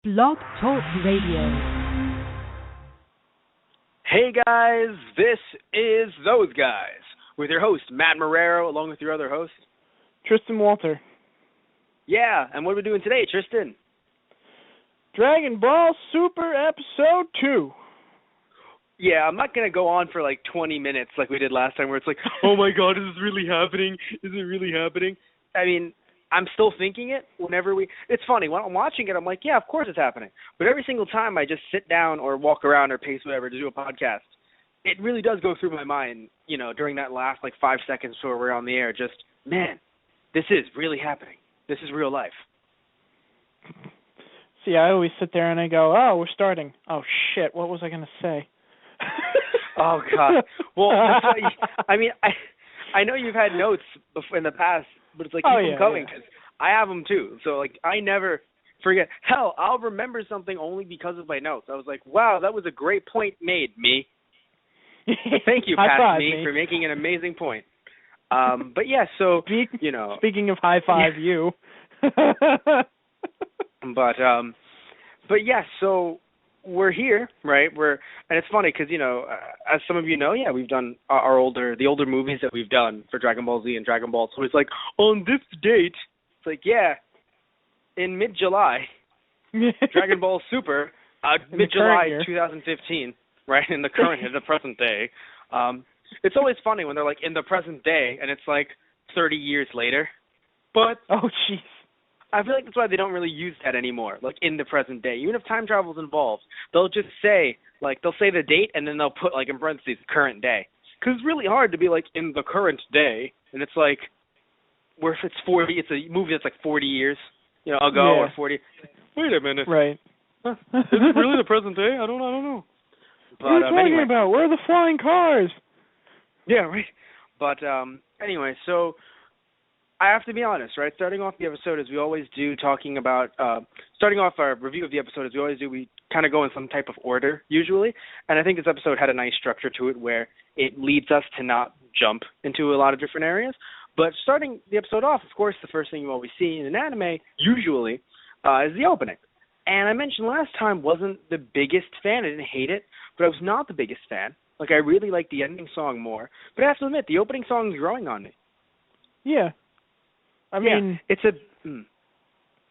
Blog Talk Radio. Hey guys, this is Those Guys with your host, Matt Marrero, along with your other host, Tristan Walter. Yeah, and what are we doing today, Tristan? Dragon Ball Super Episode 2. Yeah, I'm not going to go on for like 20 minutes like we did last time where it's like, oh my god, is this really happening? Is it really happening? I mean, I'm still thinking it whenever it's funny, when I'm watching it, I'm like, yeah, of course it's happening. But every single time I just sit down or walk around or pace whatever to do a podcast, it really does go through my mind, you know, during that last like 5 seconds before we're on the air, just, man, this is really happening. This is real life. See, I always sit there and I go, oh, we're starting. Oh, shit, what was I going to say? Oh, God. Well, I mean, I know you've had notes in the past, but it's like, keep them coming, because I have them too. So, like, I never forget. Hell, I'll remember something only because of my notes. I was like, wow, that was a great point made, me. Thank you, Pat, me, for making an amazing point. But, yeah, so, you know. Speaking of high five, you. But, yeah, so we're here, right? And it's funny because, you know, as some of you know, yeah, we've done the older movies that we've done for Dragon Ball Z and Dragon Ball. So it's like, on this date, it's like, yeah, in mid-July, Dragon Ball Super, mid-July 2015, right, in the present day. It's always funny when they're like, in the present day, and it's like 30 years later. But oh, jeez. I feel like that's why they don't really use that anymore, like in the present day. Even if time travel's involved, they'll just say, like, they'll say the date and then they'll put, like, in parentheses, current day. Because it's really hard to be, like, in the current day, and it's like, where if it's 40, it's a movie that's like 40 years, you know, ago or 40. Wait a minute. Right. Is it really the present day? I don't know. But, what are you talking anyway. about? Where are the flying cars? Yeah, right. But anyway, so I have to be honest, right? Starting off the episode as we always do, starting off our review of the episode as we always do, we kind of go in some type of order usually. And I think this episode had a nice structure to it where it leads us to not jump into a lot of different areas. But starting the episode off, of course, the first thing you always see in an anime, usually, is the opening. And I mentioned last time, wasn't the biggest fan. I didn't hate it, but I was not the biggest fan. Like, I really liked the ending song more. But I have to admit, the opening song is growing on me. Yeah. I mean, it's a...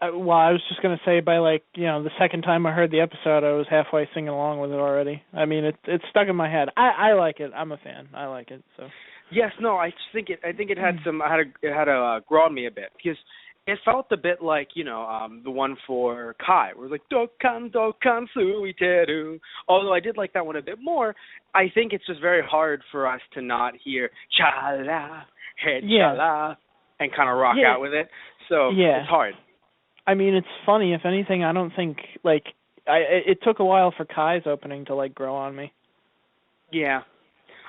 well, I was just going to say by, like, you know, the second time I heard the episode, I was halfway singing along with it already. I mean, it's stuck in my head. I like it. I'm a fan. I like it, so... Yes, no, I think it had it had to grow on me a bit because it felt a bit like, you know, the one for Kai, where it was like Dokkan Suiteru. Although I did like that one a bit more, I think it's just very hard for us to not hear cha-la, head cha-la, and kind of rock out with it. So it's hard. I mean, it's funny. If anything, I don't think, like, it took a while for Kai's opening to, like, grow on me. Yeah.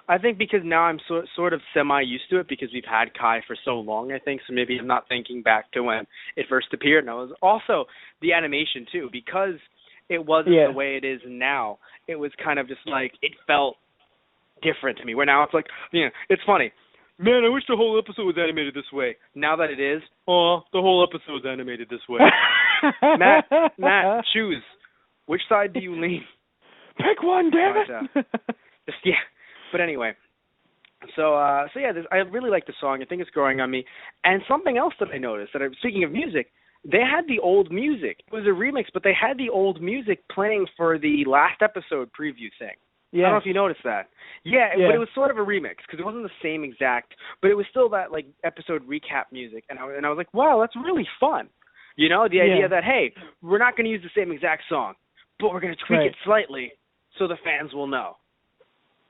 I think because now I'm sort of semi-used to it because we've had Kai for so long, I think, so maybe I'm not thinking back to when it first appeared. And it was also the animation, too, because it wasn't the way it is now. It was kind of just like, it felt different to me, where now it's like, you know, it's funny. Man, I wish the whole episode was animated this way. Now that it is, the whole episode is animated this way. Matt, choose. Which side do you lean? Pick one, damn it! But anyway, so I really like the song. I think it's growing on me. And something else that I noticed, speaking of music, they had the old music. It was a remix, but they had the old music playing for the last episode preview thing. Yeah. I don't know if you noticed that. Yeah, but it was sort of a remix because it wasn't the same exact, but it was still that like episode recap music. And I was like, wow, that's really fun. You know, the idea that, hey, we're not going to use the same exact song, but we're going to tweak it slightly so the fans will know.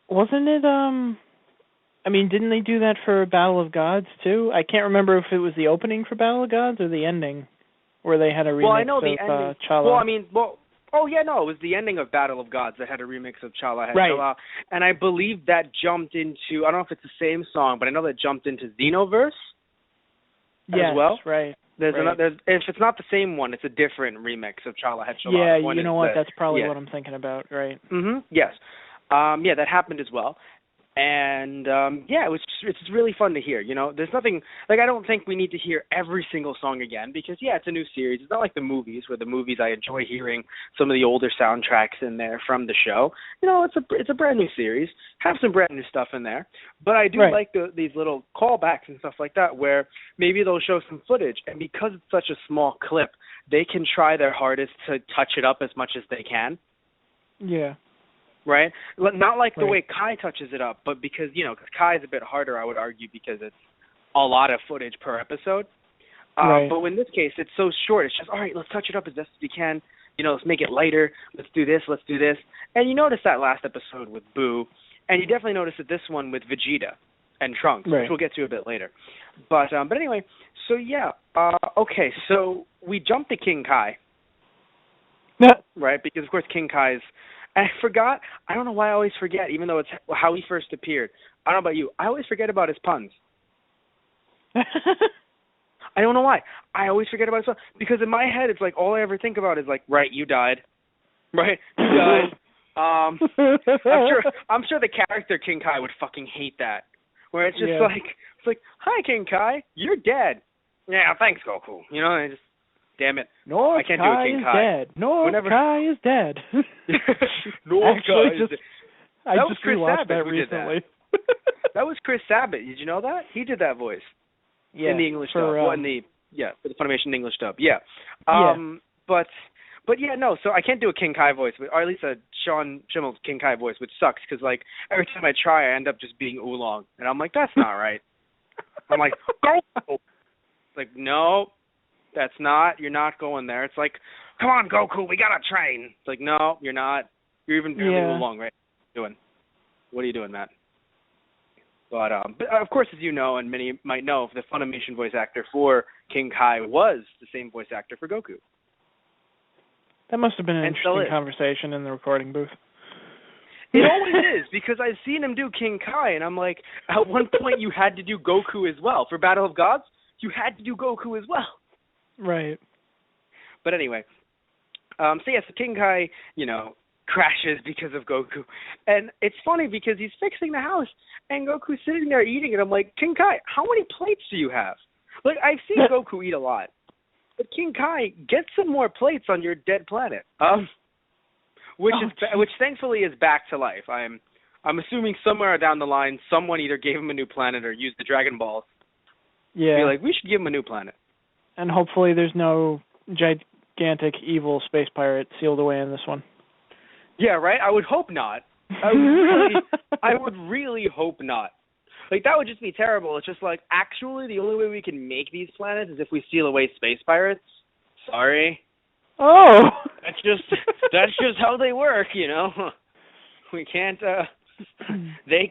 Wasn't it, I mean, didn't they do that for Battle of Gods, too? I can't remember if it was the opening for Battle of Gods or the ending, where they had a remix of Chala. Well, I mean, it was the ending of Battle of Gods that had a remix of Chala. Chala. And I believe that jumped into, I don't know if it's the same song, but I know that jumped into Xenoverse as well. Right. If it's not the same one, it's a different remix of Chala Head Chala. Yeah, you know what, that's probably what I'm thinking about, right. Yes. That happened as well. And it's really fun to hear. There's nothing like I don't think we need to hear every single song again because it's a new series. It's not like the movies where the movies I enjoy hearing some of the older soundtracks in there from the show. It's a brand new series. Have some brand new stuff in there, but I do like these little callbacks and stuff like that where maybe they'll show some footage, and because it's such a small clip, they can try their hardest to touch it up as much as they can. Yeah. Right? Not like the way Kai touches it up, but because, cause Kai is a bit harder, I would argue, because it's a lot of footage per episode. But in this case, it's so short. It's just, all right, let's touch it up as best as we can. Let's make it lighter. Let's do this. And you notice that last episode with Boo, and you definitely notice it this one with Vegeta and Trunks, which we'll get to a bit later. But anyway, so okay, so we jumped to King Kai. Right? Because, of course, King Kai's... I forgot. I don't know why I always forget, even though it's how he first appeared. I don't know about you. I always forget about his puns. I don't know why. I always forget about his puns. Because in my head, it's like all I ever think about is like, right, you died. Right? You died. I'm sure the character King Kai would fucking hate that. Where it's just like, hi, King Kai. You're dead. Yeah, thanks, Goku. I just... Damn it. I can't do a King Kai. Kai is dead. Kai is dead. I just rewatched that recently. That was Chris Sabat. Did you know that? He did that voice. Yeah. In the English dub. For the Funimation English dub. Yeah. But no, so I can't do a King Kai voice, or at least a Sean Schimmel's King Kai voice, which sucks because, like, every time I try, I end up just being Oolong. And I'm like, that's not right. I'm like, go! Like, no. That's not. You're not going there. It's like, come on, Goku, we gotta train. It's like, no, you're not. You're even barely along, right? What are you doing, Matt? But of course, as you know, and many might know, the Funimation voice actor for King Kai was the same voice actor for Goku. That must have been an interesting conversation in the recording booth. It always is, because I've seen him do King Kai, and I'm like, at one point you had to do Goku as well. For Battle of Gods, you had to do Goku as well. Right. But anyway, so King Kai, crashes because of Goku. And it's funny because he's fixing the house, and Goku's sitting there eating, and I'm like, King Kai, how many plates do you have? Like, I've seen Goku eat a lot. But King Kai, get some more plates on your dead planet. Which thankfully is back to life. I'm assuming somewhere down the line, someone either gave him a new planet or used the Dragon Balls. Yeah. Be like, we should give him a new planet. And hopefully there's no gigantic evil space pirate sealed away in this one. Yeah, right? I would hope not. I would really hope not. Like, that would just be terrible. It's just like, actually, the only way we can make these planets is if we seal away space pirates. Sorry. Oh. That's just how they work, We can't, they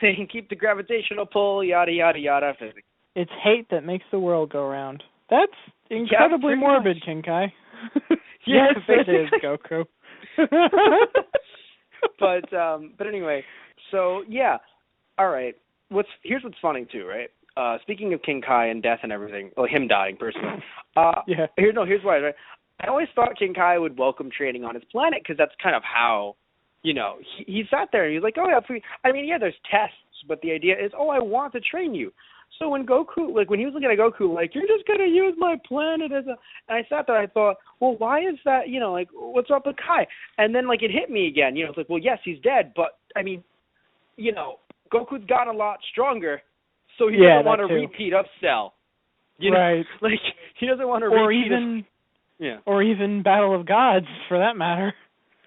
can keep the gravitational pull, yada, yada, yada, physics. It's hate that makes the world go round. That's incredibly morbid, much. King Kai. Yes, it is, Goku. But anyway, so all right. Here's what's funny too, right? Speaking of King Kai and death and everything, well, him dying personally. Here's why. Right? I always thought King Kai would welcome training on his planet because that's kind of how, he sat there and he's like, oh yeah, there's tests, but the idea is, I want to train you. So when Goku, when he was looking at Goku, you're just going to use my planet as a... And I sat there and I thought, well, why is that, what's up with Kai? And then, it hit me again. It's like, well, yes, he's dead, but, Goku's gotten a lot stronger, so he doesn't want to repeat of Cell. Right. He doesn't want to repeat... Or even Battle of Gods, for that matter.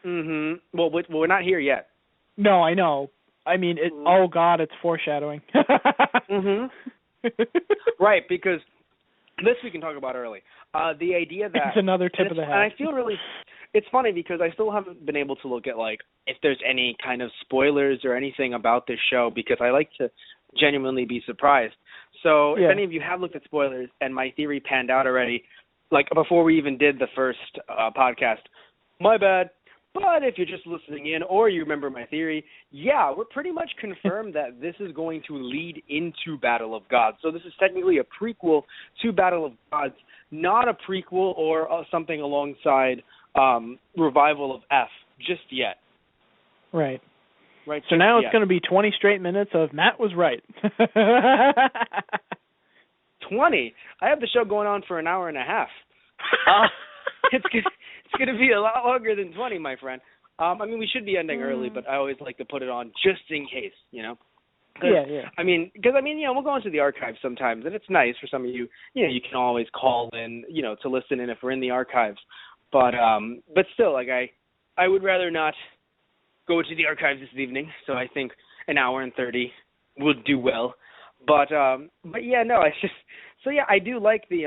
Mm-hmm. Well, we're not here yet. No, I know. I mean, oh God, it's foreshadowing. Mm-hmm. Right, because this we can talk about early. The idea that... It's another tip of the hat. And I feel really... It's funny because I still haven't been able to look at, if there's any kind of spoilers or anything about this show, because I like to genuinely be surprised. So if any of you have looked at spoilers and my theory panned out already, before we even did the first podcast, my bad. But if you're just listening in or you remember my theory, we're pretty much confirmed that this is going to lead into Battle of Gods. So this is technically a prequel to Battle of Gods, not a prequel or something alongside Revival of F just yet. Right. Right. So now it's going to be 20 straight minutes of Matt was right. 20? I have the show going on for an hour and a half. It's going to be a lot longer than 20, my friend. I mean, we should be ending early, but I always like to put it on just in case, you know. Yeah. I mean, we'll go into the archives sometimes, and it's nice for some of you. You know, you can always call in, you know, to listen in if we're in the archives. But still, like I would rather not go to the archives this evening. So I think an hour and 30 would do well. But yeah, no, it's just so yeah, I do like the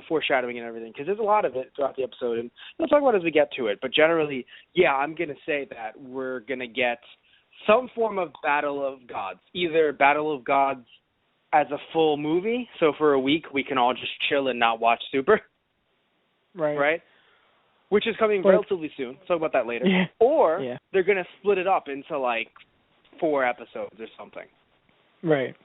foreshadowing and everything because there's a lot of it throughout the episode, and we'll talk about it as we get to it. But generally, yeah, I'm gonna say that we're gonna get some form of Battle of Gods, either Battle of Gods as a full movie, so for a week we can all just chill and not watch Super, right? Which is coming relatively soon. Talk about that later. Yeah. Or they're gonna split it up into like 4 episodes or something. Right.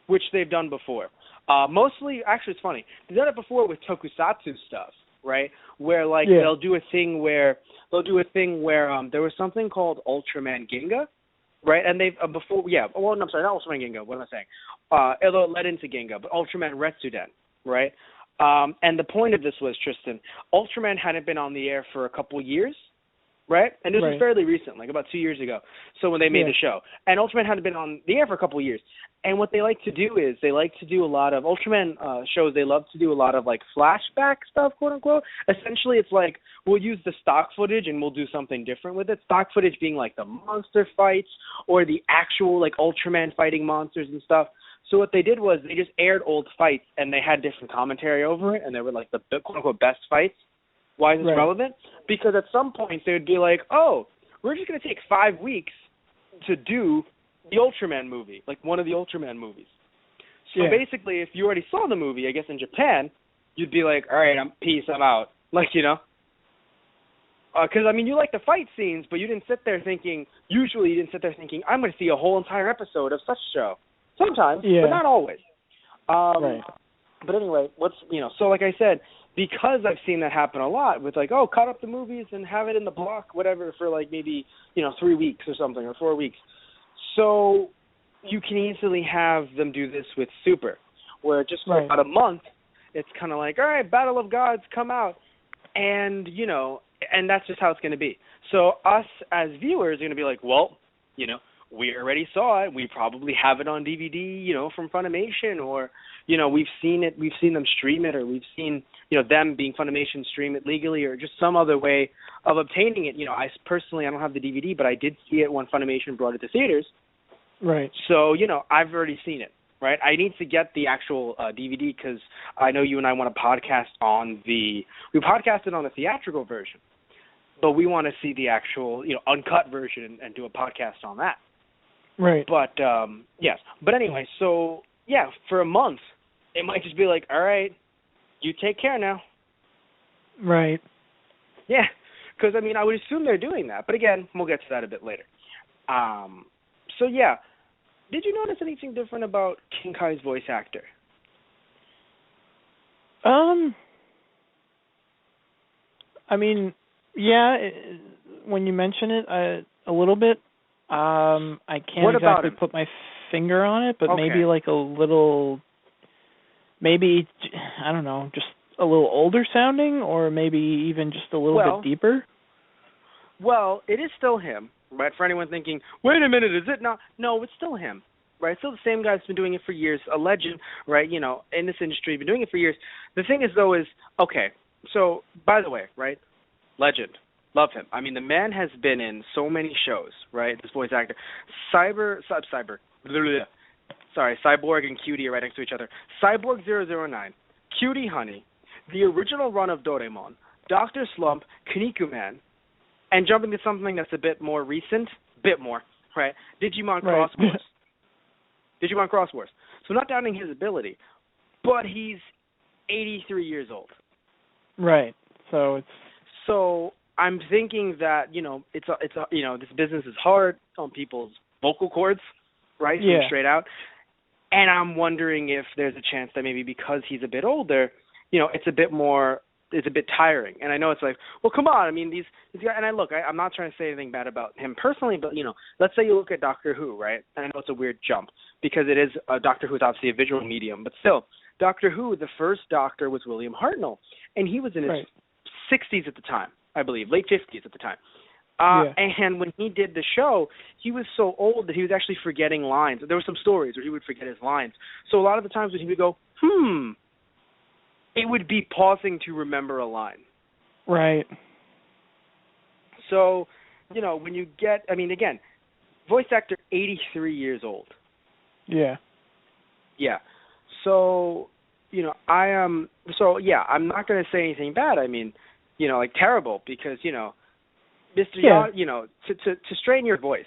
Which they've done before. Mostly, actually, it's funny. They've done it before with tokusatsu stuff, right? Where like they'll do a thing where there was something called Ultraman Ginga, right? And they've not Ultraman Ginga. What am I saying? It led into Ginga, but Ultraman Retsuden, right? And the point of this was, Tristan, Ultraman hadn't been on the air for a couple years. Right? And this was fairly recent, like about 2 years ago. So when they made the show. And Ultraman hadn't been on the air for a couple of years. And what they like to do is they like to do a lot of Ultraman shows. They love to do a lot of like flashback stuff, quote unquote. Essentially, it's like we'll use the stock footage and we'll do something different with it. Stock footage being like the monster fights or the actual like Ultraman fighting monsters and stuff. So what they did was they just aired old fights and they had different commentary over it, and they were like the quote unquote best fights. Why is this relevant? Because at some point they would be like, oh, we're just going to take 5 weeks to do the Ultraman movie, like one of the Ultraman movies. So basically, if you already saw the movie, I guess in Japan, you'd be like, all right, I'm out. Like, you know. Because, I mean, you like the fight scenes, but you didn't sit there thinking, I'm going to see a whole entire episode of such a show. Sometimes, but not always. But anyway, so like I said, because I've seen that happen a lot with like, oh, cut up the movies and have it in the block, whatever, for like maybe, 3 weeks or something, or 4 weeks. So you can easily have them do this with Super, where just for about a month, it's kind of like, all right, Battle of Gods, come out. And, and that's just how it's going to be. So us as viewers are going to be like, well, we already saw it. We probably have it on DVD, from Funimation, or, we've seen them stream it, or we've seen, them being Funimation stream it legally, or just some other way of obtaining it. I don't have the DVD, but I did see it when Funimation brought it to theaters. Right. So, I've already seen it, right? I need to get the actual DVD because I know you and I want to podcast we podcasted on the theatrical version, but we want to see the actual, uncut version and do a podcast on that. Right. But, yes. But anyway, so, yeah, for a month, it might just be like, all right, you take care now. Right. Yeah, because, I would assume they're doing that. But, again, we'll get to that a bit later. So, yeah, did you notice anything different about King Kai's voice actor? When you mention it, a little bit. I can't exactly put my finger on it, but maybe like a little, I don't know, just a little older sounding, or maybe even just a little bit deeper. Well, it is still him, right? For anyone thinking, wait a minute, is it not? No, it's still him, right? Still the same guy who's been doing it for years, a legend, right? In this industry, been doing it for years. The thing is, though, so, by the way, right, legend. Love him. The man has been in so many shows, right? This voice actor. Cyborg and Cutie are right next to each other. Cyborg 009, Cutie Honey, the original run of Doraemon, Dr. Slump, Kinnikuman, and jumping to something that's a bit more recent, right? Digimon Cross Wars. Digimon Cross Wars. So not doubting his ability, but he's 83 years old. Right. So I'm thinking that, it's this business is hard on people's vocal cords, right? Yeah. Straight out. And I'm wondering if there's a chance that maybe because he's a bit older, it's a bit more is a bit tiring. And I know it's like, well, come on. I mean, these guys, and I'm not trying to say anything bad about him personally, but let's say you look at Doctor Who, right? And I know it's a weird jump because it is Doctor Who is obviously a visual medium, but still, Doctor Who, the first Doctor was William Hartnell, and he was in his 60s at the time, I believe, late 50s at the time. And when he did the show, he was so old that he was actually forgetting lines. There were some stories where he would forget his lines. So a lot of the times when he would go, it would be pausing to remember a line. Right. So, when you get, again, voice actor, 83 years old. Yeah. Yeah. So, I'm not going to say anything bad. I mean, terrible because, Mr. to strain your voice,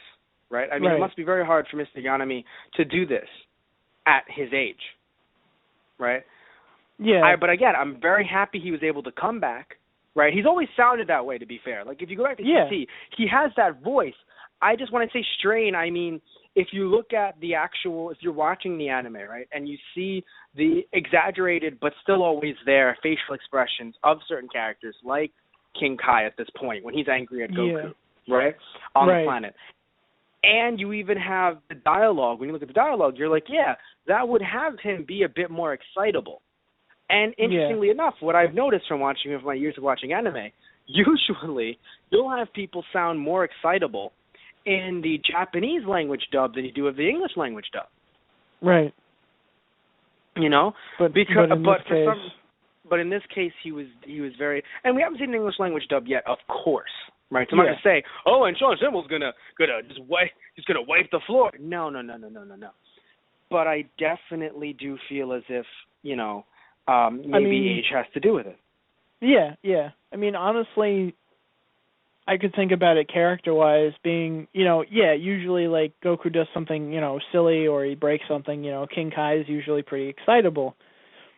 right? I mean, It must be very hard for Mr. Yanami to do this at his age, right? Yeah. But again, I'm very happy he was able to come back, right? He's always sounded that way, to be fair. Like, if you go back to TT, he has that voice. I just want to say strain. I mean, if you look at if you're watching the anime, right, and you see the exaggerated but still always there facial expressions of certain characters, like King Kai at this point when he's angry at Goku, right, on the planet. And you even have the dialogue. When you look at the dialogue, you're like, that would have him be a bit more excitable. And interestingly enough, what I've noticed from my years of watching anime, usually you'll have people sound more excitable in the Japanese language dub than you do of the English language dub. Right. But in this case, he was very, and we haven't seen an English language dub yet, of course, right? So I'm not gonna say, and Sean Simmel's gonna just wipe the floor. No. But I definitely do feel as if maybe age has to do with it. Yeah. I mean, honestly, I could think about it character-wise being, usually like Goku does something, silly or he breaks something, King Kai is usually pretty excitable.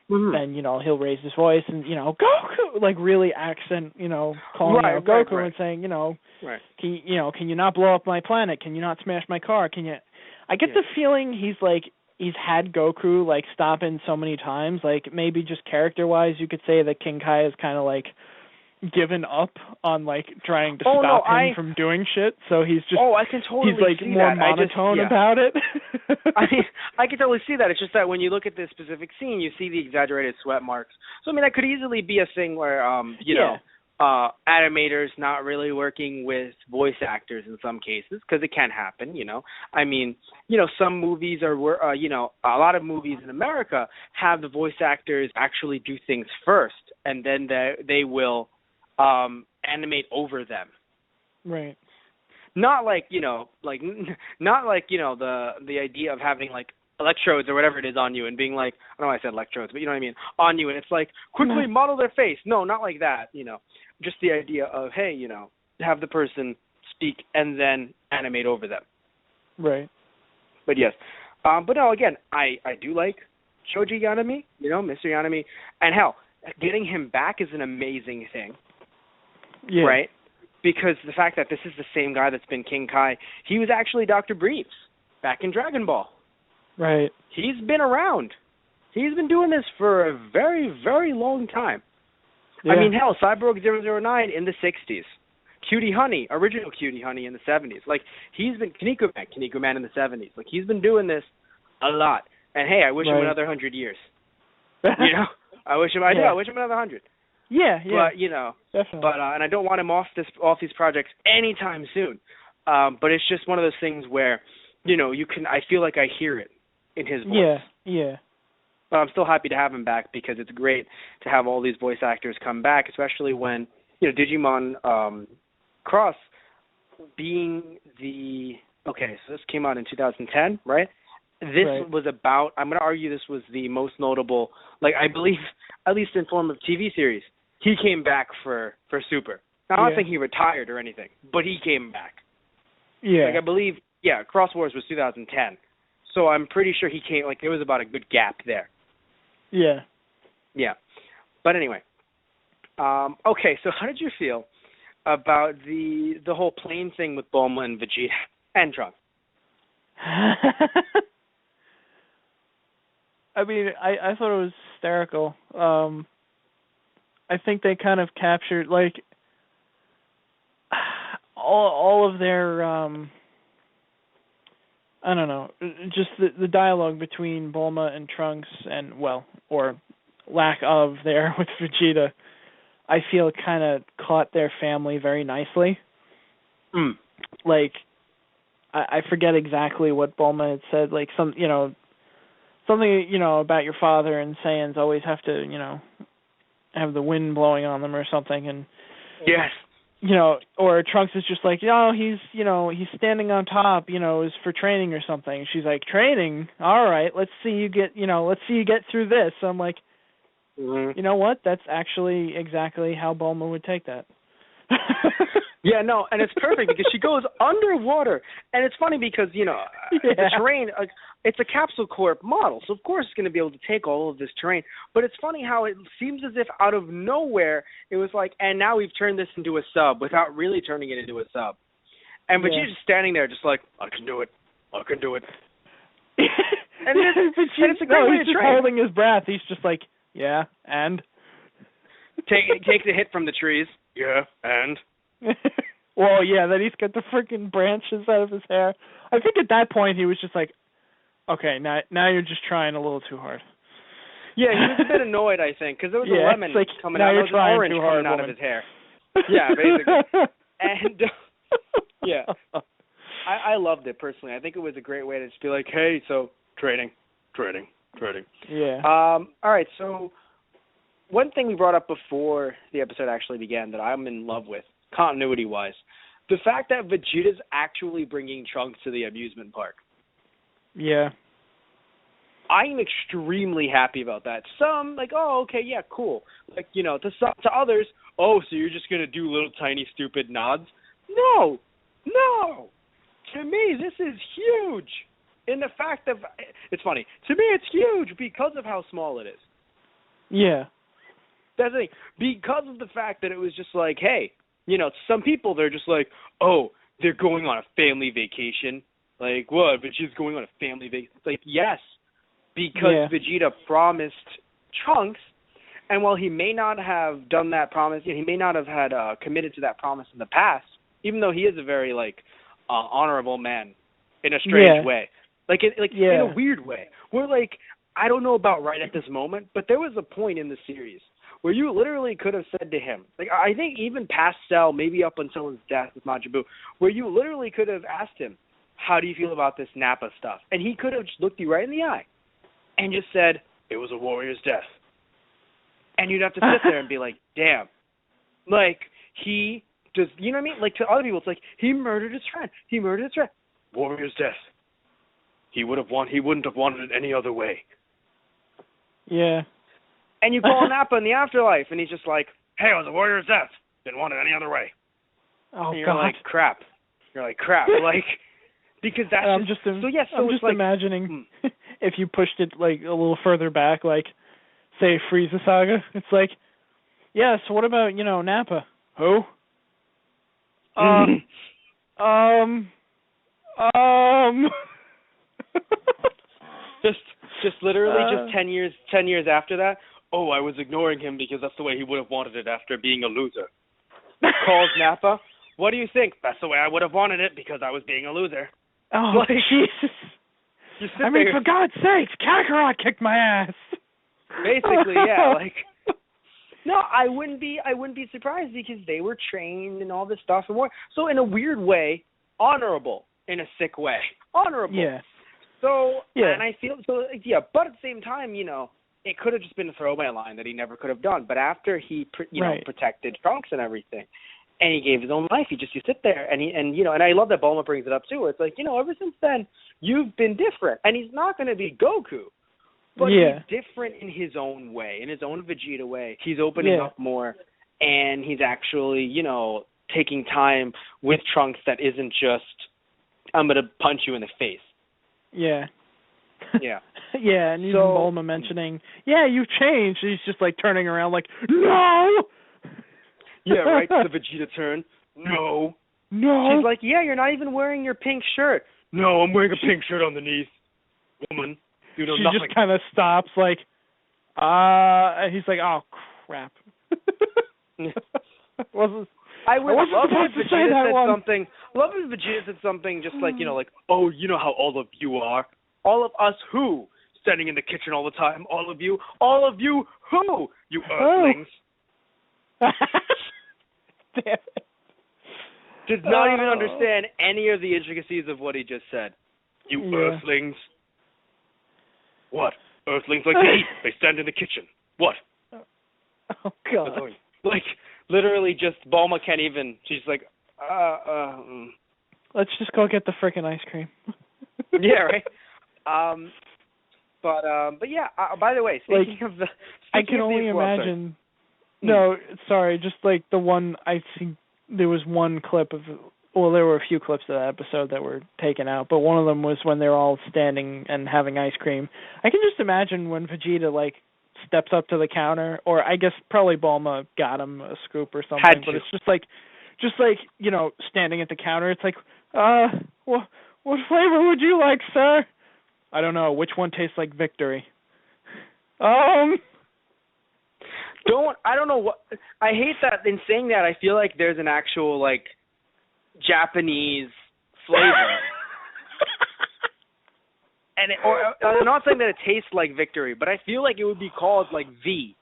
Mm-hmm. And, he'll raise his voice and, Goku, like really accent, calling out Goku and saying, can you not blow up my planet? Can you not smash my car? I get the feeling he's had Goku, like, stop in so many times, like, maybe just character-wise you could say that King Kai is kind of, like, given up on, like, trying to stop him from doing shit, so he's just, I can totally he's, like, see more that. monotone about it. I can totally see that. It's just that when you look at this specific scene, you see the exaggerated sweat marks. So, that could easily be a thing where, animators not really working with voice actors in some cases, because it can happen, some movies are, a lot of movies in America have the voice actors actually do things first, and then they will animate over them. Right. Not like, not like, the idea of having, like, electrodes or whatever it is on you and being like, I don't know why I said electrodes, but you know what I mean, on you, and it's like, quickly model their face. No, not like that, Just the idea of, hey, have the person speak and then animate over them. Right. But yes. But no, again, I do like Shoji Yanami, Mr. Yanami. And hell, getting him back is an amazing thing. Yeah. Right? Because the fact that this is the same guy that's been King Kai, he was actually Dr. Briefs back in Dragon Ball. Right. He's been around. He's been doing this for a very, very long time. Yeah. Hell, Cyborg 009 in the 60s. Cutie Honey, original Cutie Honey in the 70s. Like, he's been Kiniko Man in the 70s. Like, he's been doing this a lot. And hey, I wish him another 100 years. I wish him another 100. Yeah. But, definitely. And I don't want him off these projects anytime soon. But it's just one of those things where, I feel like I hear it in his voice. Yeah. But I'm still happy to have him back because it's great to have all these voice actors come back, especially when, Digimon Cross being so this came out in 2010, right? This was about, I'm going to argue this was the most notable, like, I believe, at least in form of TV series, he came back for Super. Now, I don't think he retired or anything, but he came back. Yeah. Like, I believe, Cross Wars was 2010. So I'm pretty sure he came, like, there was about a good gap there. Yeah. Yeah. But anyway. Okay, so how did you feel about the whole plane thing with Bulma and Vegeta and Trunks? I thought it was hysterical. I think they kind of captured like all of their I don't know, just the dialogue between Bulma and Trunks and or lack of there with Vegeta, I feel kind of caught their family very nicely. Like I forget exactly what Bulma had said, like something about your father and Saiyans always have to, have the wind blowing on them or something, and yes. Or Trunks is just like, he's standing on top, is for training or something. She's like, training? All right, let's see you get through this. So I'm like, you know what? That's actually exactly how Bulma would take that. Yeah, no, and it's perfect because she goes underwater, and it's funny because the terrain, it's a Capsule Corp model, so of course it's going to be able to take all of this terrain. But it's funny how it seems as if out of nowhere it was like, and now we've turned this into a sub without really turning it into a sub. And but she's just standing there, just like, I can do it. And it's a great way to train. He's just holding his breath. He's just like, yeah, and take the hit from the trees. Yeah, and. Well, yeah, then he's got the freaking branches out of his hair. I think at that point he was just like, okay, now you're just trying a little too hard. Yeah, he was a bit annoyed, I think, because there was a lemon coming out, there was an orange coming out of his hair. Yeah, basically. And, yeah. I loved it, personally. I think it was a great way to just be like, hey, so, training. Yeah. All right, so one thing we brought up before the episode actually began that I'm in love with, continuity-wise, the fact that Vegeta's actually bringing Trunks to the amusement park. Yeah. I am extremely happy about that. Some, like, oh, okay, yeah, cool. Like, to others, oh, so you're just going to do little tiny stupid nods? No. To me, this is huge. In the fact of, it's funny, to me it's huge because of how small it is. Yeah. That's the thing. Because of the fact that it was just like, hey, some people, they're just like, oh, they're going on a family vacation. Like, what? Vegeta's going on a family vacation. It's like, yes, because Vegeta promised Trunks, and while he may not have done that promise, he may not have had committed to that promise in the past, even though he is a very, honorable man in a strange way. In a weird way. Where, I don't know about right at this moment, but there was a point in the series where you literally could have said to him, I think even past Cell, maybe up until his death with Majin Buu, where you literally could have asked him, how do you feel about this Nappa stuff? And he could have just looked you right in the eye and just said, it was a warrior's death. And you'd have to sit there and be like, damn. He just, you know what I mean? To other people, it's like, he murdered his friend. Warrior's death. He wouldn't have wanted it any other way. Yeah. And you call Nappa in the afterlife, and he's just like, hey, it was a warrior's death. Didn't want it any other way. Oh, and you're God. like, crap. Because that's I'm just imagining if you pushed it, a little further back, say, Frieza Saga. It's like, yeah, so what about, Nappa? Who? Just literally 10 years after that, oh, I was ignoring him because that's the way he would have wanted it after being a loser. Calls Nappa, what do you think? That's the way I would have wanted it because I was being a loser. Oh, Jesus. For God's sakes, Kakarot kicked my ass. Basically, yeah, no, I wouldn't be surprised because they were trained and all this stuff and more. So in a weird way, honorable in a sick way. Honorable. Yeah. So, and I feel, but at the same time, it could have just been a throwaway line that he never could have done. But after he, protected Trunks and everything, and he gave his own life, you sit there, and I love that Bulma brings it up too. It's like, ever since then, you've been different. And he's not going to be Goku, but he's different in his own way, in his own Vegeta way. He's opening up more, and he's actually, taking time with Trunks that isn't just, I'm going to punch you in the face. Yeah. Yeah. Yeah, and even Bulma mentioning, you've changed. And he's just turning around no! Yeah, right? The Vegeta turn. No. She's like, you're not even wearing your pink shirt. No, I'm wearing a pink shirt underneath. Woman, you know she nothing. Just kind of stops and he's like, oh, crap. I would love if Vegeta said something. Love if Vegeta said something just like, oh, you know how all of you are. All of us who? Standing in the kitchen all the time. All of you who? You Earthlings. Damn it. Does not even understand any of the intricacies of what he just said. You Earthlings. What? Earthlings like to eat. They stand in the kitchen. What? Oh, God. Like, literally just Bulma can't even. She's like, Let's just go get the frickin' ice cream. Yeah, right? But yeah, by the way, speaking of the... I can only imagine... No, sorry, just like the one, I think there was one clip of... Well, there were a few clips of that episode that were taken out, but one of them was when they're all standing and having ice cream. I can just imagine when Vegeta, like, steps up to the counter, or I guess probably Bulma got him a scoop or something, but it's just like, standing at the counter, it's like, what flavor would you like, sir? I don't know. Which one tastes like victory? I don't know what, I hate that in saying that. I feel like there's an actual, like, Japanese flavor. And I'm not saying that it tastes like victory, but I feel like it would be called like V,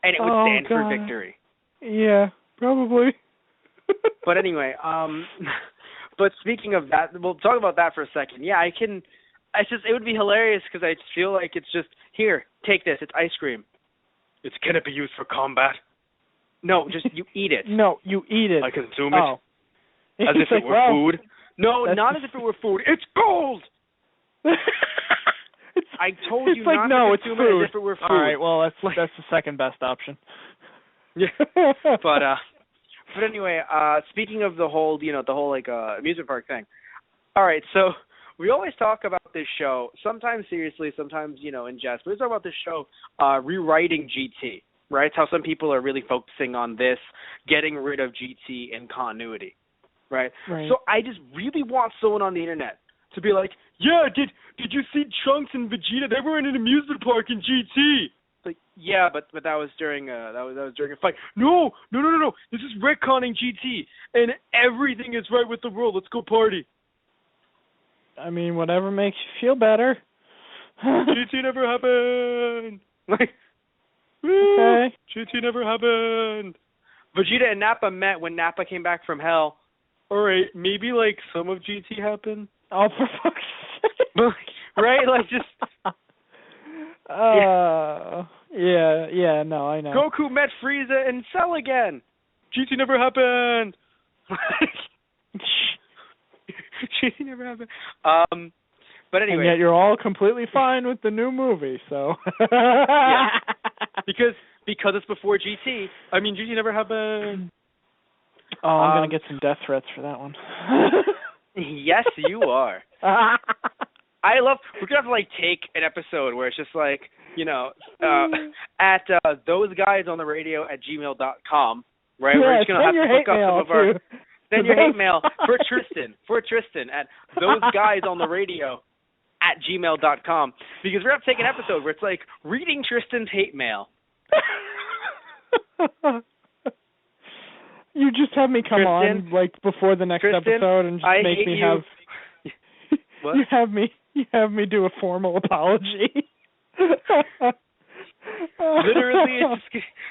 and it would stand for victory. Yeah, probably. But anyway, but speaking of that, we'll talk about that for a second. Yeah, it would be hilarious because I just feel like it's just, here, take this, it's ice cream. Can it be used for combat? No, just you eat it. No, you eat it. I consume it. As if it were food. No, not as if it were food. It's gold! I told you not to consume it as if it were food. All right, well, that's the second best option. Yeah. But anyway, speaking of the whole, like amusement park thing. All right, so we always talk about this show, sometimes seriously, sometimes, in jest. We talk about this show rewriting GT, right? It's how some people are really focusing on this, getting rid of GT in continuity, right? So I just really want someone on the internet to be like, yeah, did you see Trunks and Vegeta? They were in an amusement park in GT. It's like, yeah, but that was during that was during a fight. No. This is retconning GT, and everything is right with the world. Let's go party. I mean, whatever makes you feel better. GT never happened. Like, okay. GT never happened. Vegeta and Nappa met when Nappa came back from hell. All right, maybe like some of GT happened. Oh, for fuck's sake. Right? Like, just... Yeah, no, I know. Goku met Frieza and Cell again. GT never happened. GT never happened. But anyway. And yet you're all completely fine with the new movie, so... Yeah. Because it's before GT. I mean, GT never happened. Oh, I'm going to get some death threats for that one. Yes, you are. We're going to have to, like, take an episode where it's just like, at those guys on the radio at gmail.com, right? Yeah, we're just going to have to hook up some of our... Send your hate mail for Tristan at those guys on the radio at gmail.com, because we're going to have to take an episode where it's like reading Tristan's hate mail. You just have me come Tristan, on like before the next episode and just make me have. What? You have me do a formal apology. Literally, you're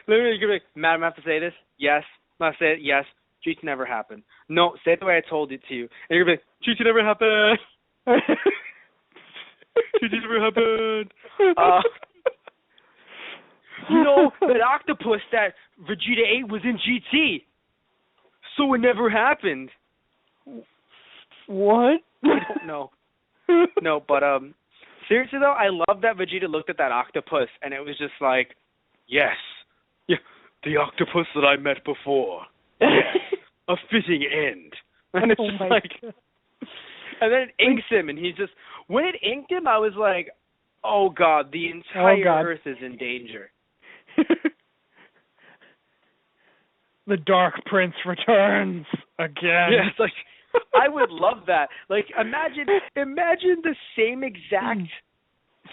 gonna be like, Madam, I have to say this. Yes, I have to say it. Yes, GT never happened. No, say it the way I told it to you. And you're gonna be like, GT never happened. GT never happened. That octopus that Vegeta ate was in GT. So it never happened. What? I don't know. No, but seriously though, I love that Vegeta looked at that octopus and it was just like, yes, yeah, the octopus that I met before. Yes, a fitting end. And it's just like, God. And then it inks him, and he's just, when it inked him, I was like, oh God, the entire Earth is in danger. The Dark Prince returns again. Yeah, it's like, I would love that. Like, imagine the same exact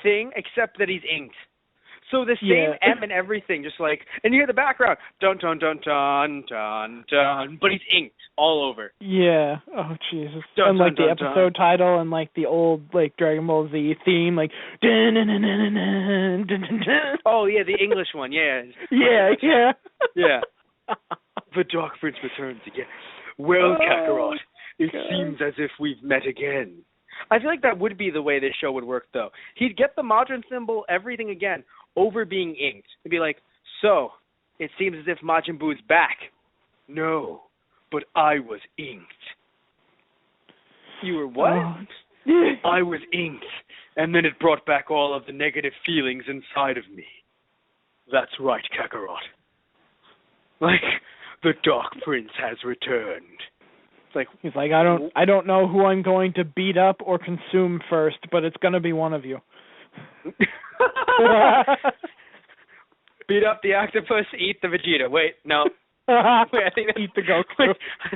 thing, except that he's inked. So the same M and everything, just like, and you hear the background, dun dun dun dun dun dun, but he's inked all over. Yeah. Oh Jesus. Dun, and like dun, the dun, episode dun. title and like the old like Dragon Ball Z theme, like. Dun, dun, dun, dun, dun, dun, dun, dun. Oh yeah, the English one. Yeah. Yeah. Yeah. The Dark Prince returns again. Well, Kakarot, it seems as if we've met again. I feel like that would be the way this show would work, though. He'd get the Majin symbol, everything again, over being inked. It'd be like, so, it seems as if Majin Buu's back. No, but I was inked. You were what? I was inked, and then it brought back all of the negative feelings inside of me. That's right, Kakarot. Like, the Dark Prince has returned. It's like, he's like, I don't know who I'm going to beat up or consume first, but it's going to be one of you. Beat up the octopus, eat the Vegeta. Wait, no. Wait, I think eat the Goku.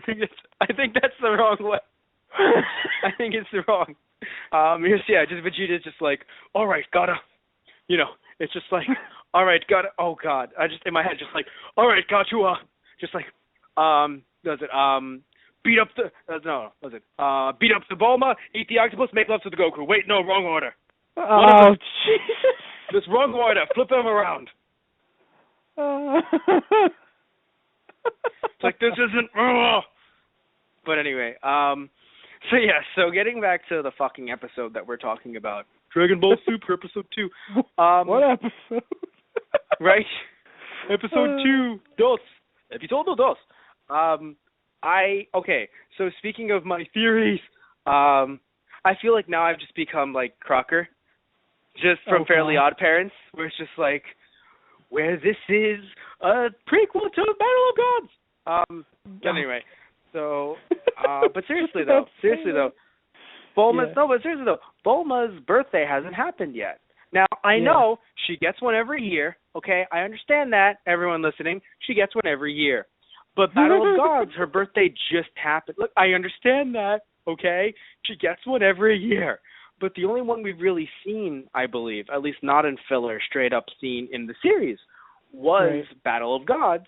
Wait, I think that's the wrong way. I think it's the wrong. Just Vegeta's just like, all right, gotta, it's just like, all right, gotta. Oh God, I just in my head just like, all right, got to, just like, does it beat up the beat up the Bulma, eat the octopus, make love to the Goku. Wait, no, wrong order. Oh Jesus! This wrong order. Flip them around. It's like this isn't. But anyway, so getting back to the fucking episode that we're talking about, Dragon Ball Super episode 2. What episode? Right? Episode 2. Episodio 2. Okay, so speaking of my theories, I feel like now I've just become like Crocker, just from Fairly Odd Parents, where it's just like, where this is a prequel to Battle of Gods. Anyway, so, but seriously though, Bulma's birthday hasn't happened yet. Now, I know she gets one every year, okay? I understand that, everyone listening. She gets one every year. But Battle of Gods, her birthday just happened. Look, I understand that, okay? She gets one every year. But the only one we've really seen, I believe, at least not in filler, straight up seen in the series, was Battle of Gods,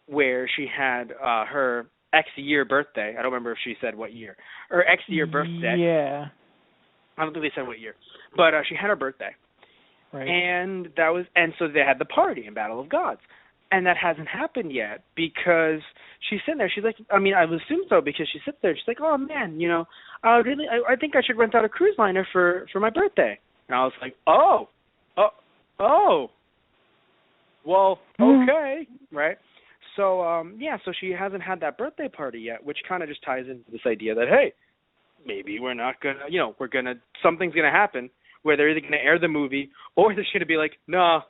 where she had her X-year birthday. I don't remember if she said what year. Her X-year birthday. Yeah. I don't think they said what year. But she had her birthday. Right. And so they had the party in Battle of Gods. And that hasn't happened yet because she's sitting there. She's like, I mean, I would assume so because she sits there. She's like, oh, man, I think I should rent out a cruise liner for my birthday. And I was like, oh, well, okay, right? So, so she hasn't had that birthday party yet, which kind of just ties into this idea that, hey, maybe we're not going to, something's going to happen where they're either going to air the movie or they're going to be like, nah,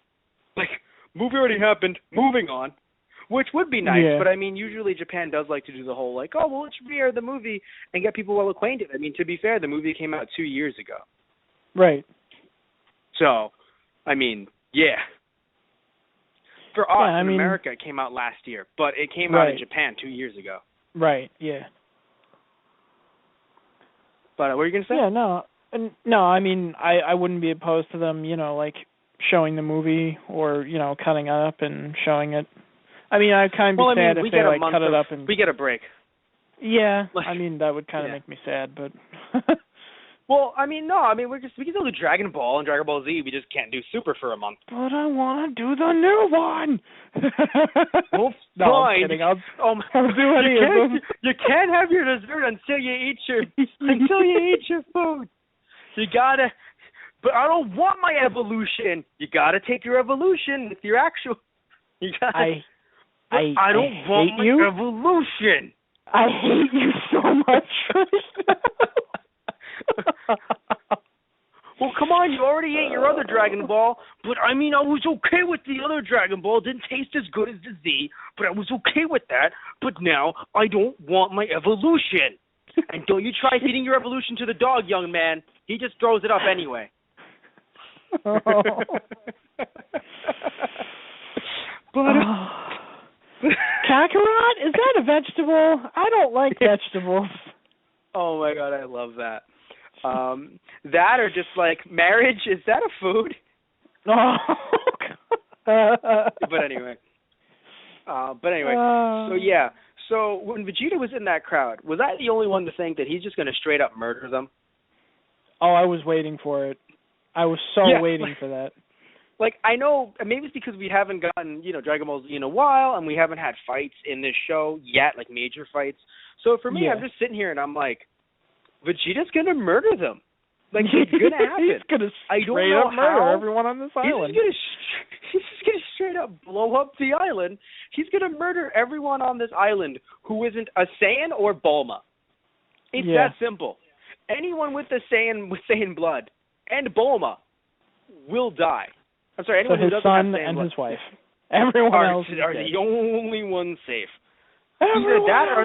like, movie already happened, moving on, which would be nice. But, I mean, usually Japan does like to do the whole, like, oh, well, let's re-air the movie and get people well acquainted. I mean, to be fair, the movie came out 2 years ago. Right. So, I mean, yeah. For us in America, it came out last year, but it came out in Japan 2 years ago. Right, yeah. But what were you going to say? Yeah, no, I mean, I wouldn't be opposed to them, like, showing the movie or, cutting up and showing it. I mean, I'd kind of be sad if they, like, cut it up and... We get a break. Yeah, I mean, that would kind of make me sad, but... Well, I mean, no, I mean, we can still do Dragon Ball and Dragon Ball Z. We just can't do Super for a month. But I want to do the new one. Well, no, fine. I'm kidding. I'll do any of them. You can't have your dessert until you eat your food. You gotta. But I don't want my evolution. You gotta take your evolution with your actual. You gotta. I don't want my evolution. I hate you so much. Well, come on, you already ate your other Dragon Ball, but I mean, I was okay with the other Dragon Ball. It didn't taste as good as the Z, but I was okay with that. But now, I don't want my evolution. And don't you try feeding your evolution to the dog, young man. He just throws it up anyway. Oh. Kakarot? Is that a vegetable? I don't like vegetables. Oh, my God, I love that. That or just like marriage, is that a food? Oh. But anyway. So yeah. So when Vegeta was in that crowd, was I the only one to think that he's just going to straight up murder them? Oh, I was waiting for it. I was waiting for that. Like, I know, maybe it's because we haven't gotten, Dragon Ball Z in a while, and we haven't had fights in this show yet, like major fights. So for me, I'm just sitting here and I'm like, Vegeta's going to murder them. Like, it's going to happen. He's going to straight up murder everyone on this island. He's just going to straight up blow up the island. He's going to murder everyone on this island who isn't a Saiyan or Bulma. It's that simple. Anyone with Saiyan blood and Bulma will die. I'm sorry, anyone who doesn't have Saiyan blood. His son and his wife. Everyone else are the only ones safe. Either that or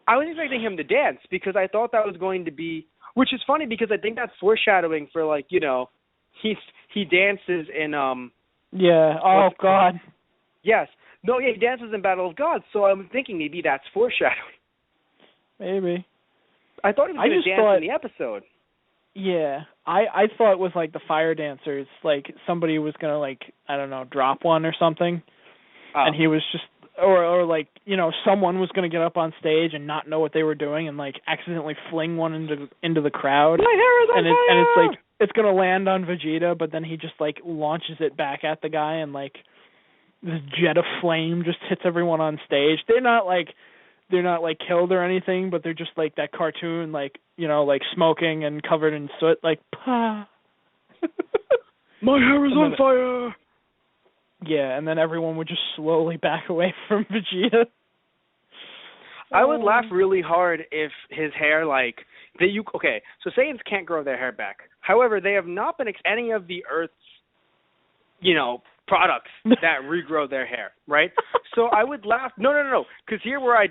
I was expecting him to dance because I thought that was going to be, which is funny because I think that's foreshadowing for he dances in God. Yes. No, he dances in Battle of Gods, so I'm thinking maybe that's foreshadowing. Maybe. I thought he was going to dance in the episode. Yeah. I thought it was like the fire dancers, like somebody was going to I don't know, drop one or something. And he was just or someone was going to get up on stage and not know what they were doing and accidentally fling one into the crowd. My hair is on fire! And it's it's going to land on Vegeta, but then he just launches it back at the guy and this jet of flame just hits everyone on stage. They're not killed or anything, but they're just that cartoon smoking and covered in soot pah. My hair is on fire. Yeah, and then everyone would just slowly back away from Vegeta. I would laugh really hard if his hair okay, so Saiyans can't grow their hair back. However, they have not been any of the Earth's products that regrow their hair, right? So I would laugh. No, because here where I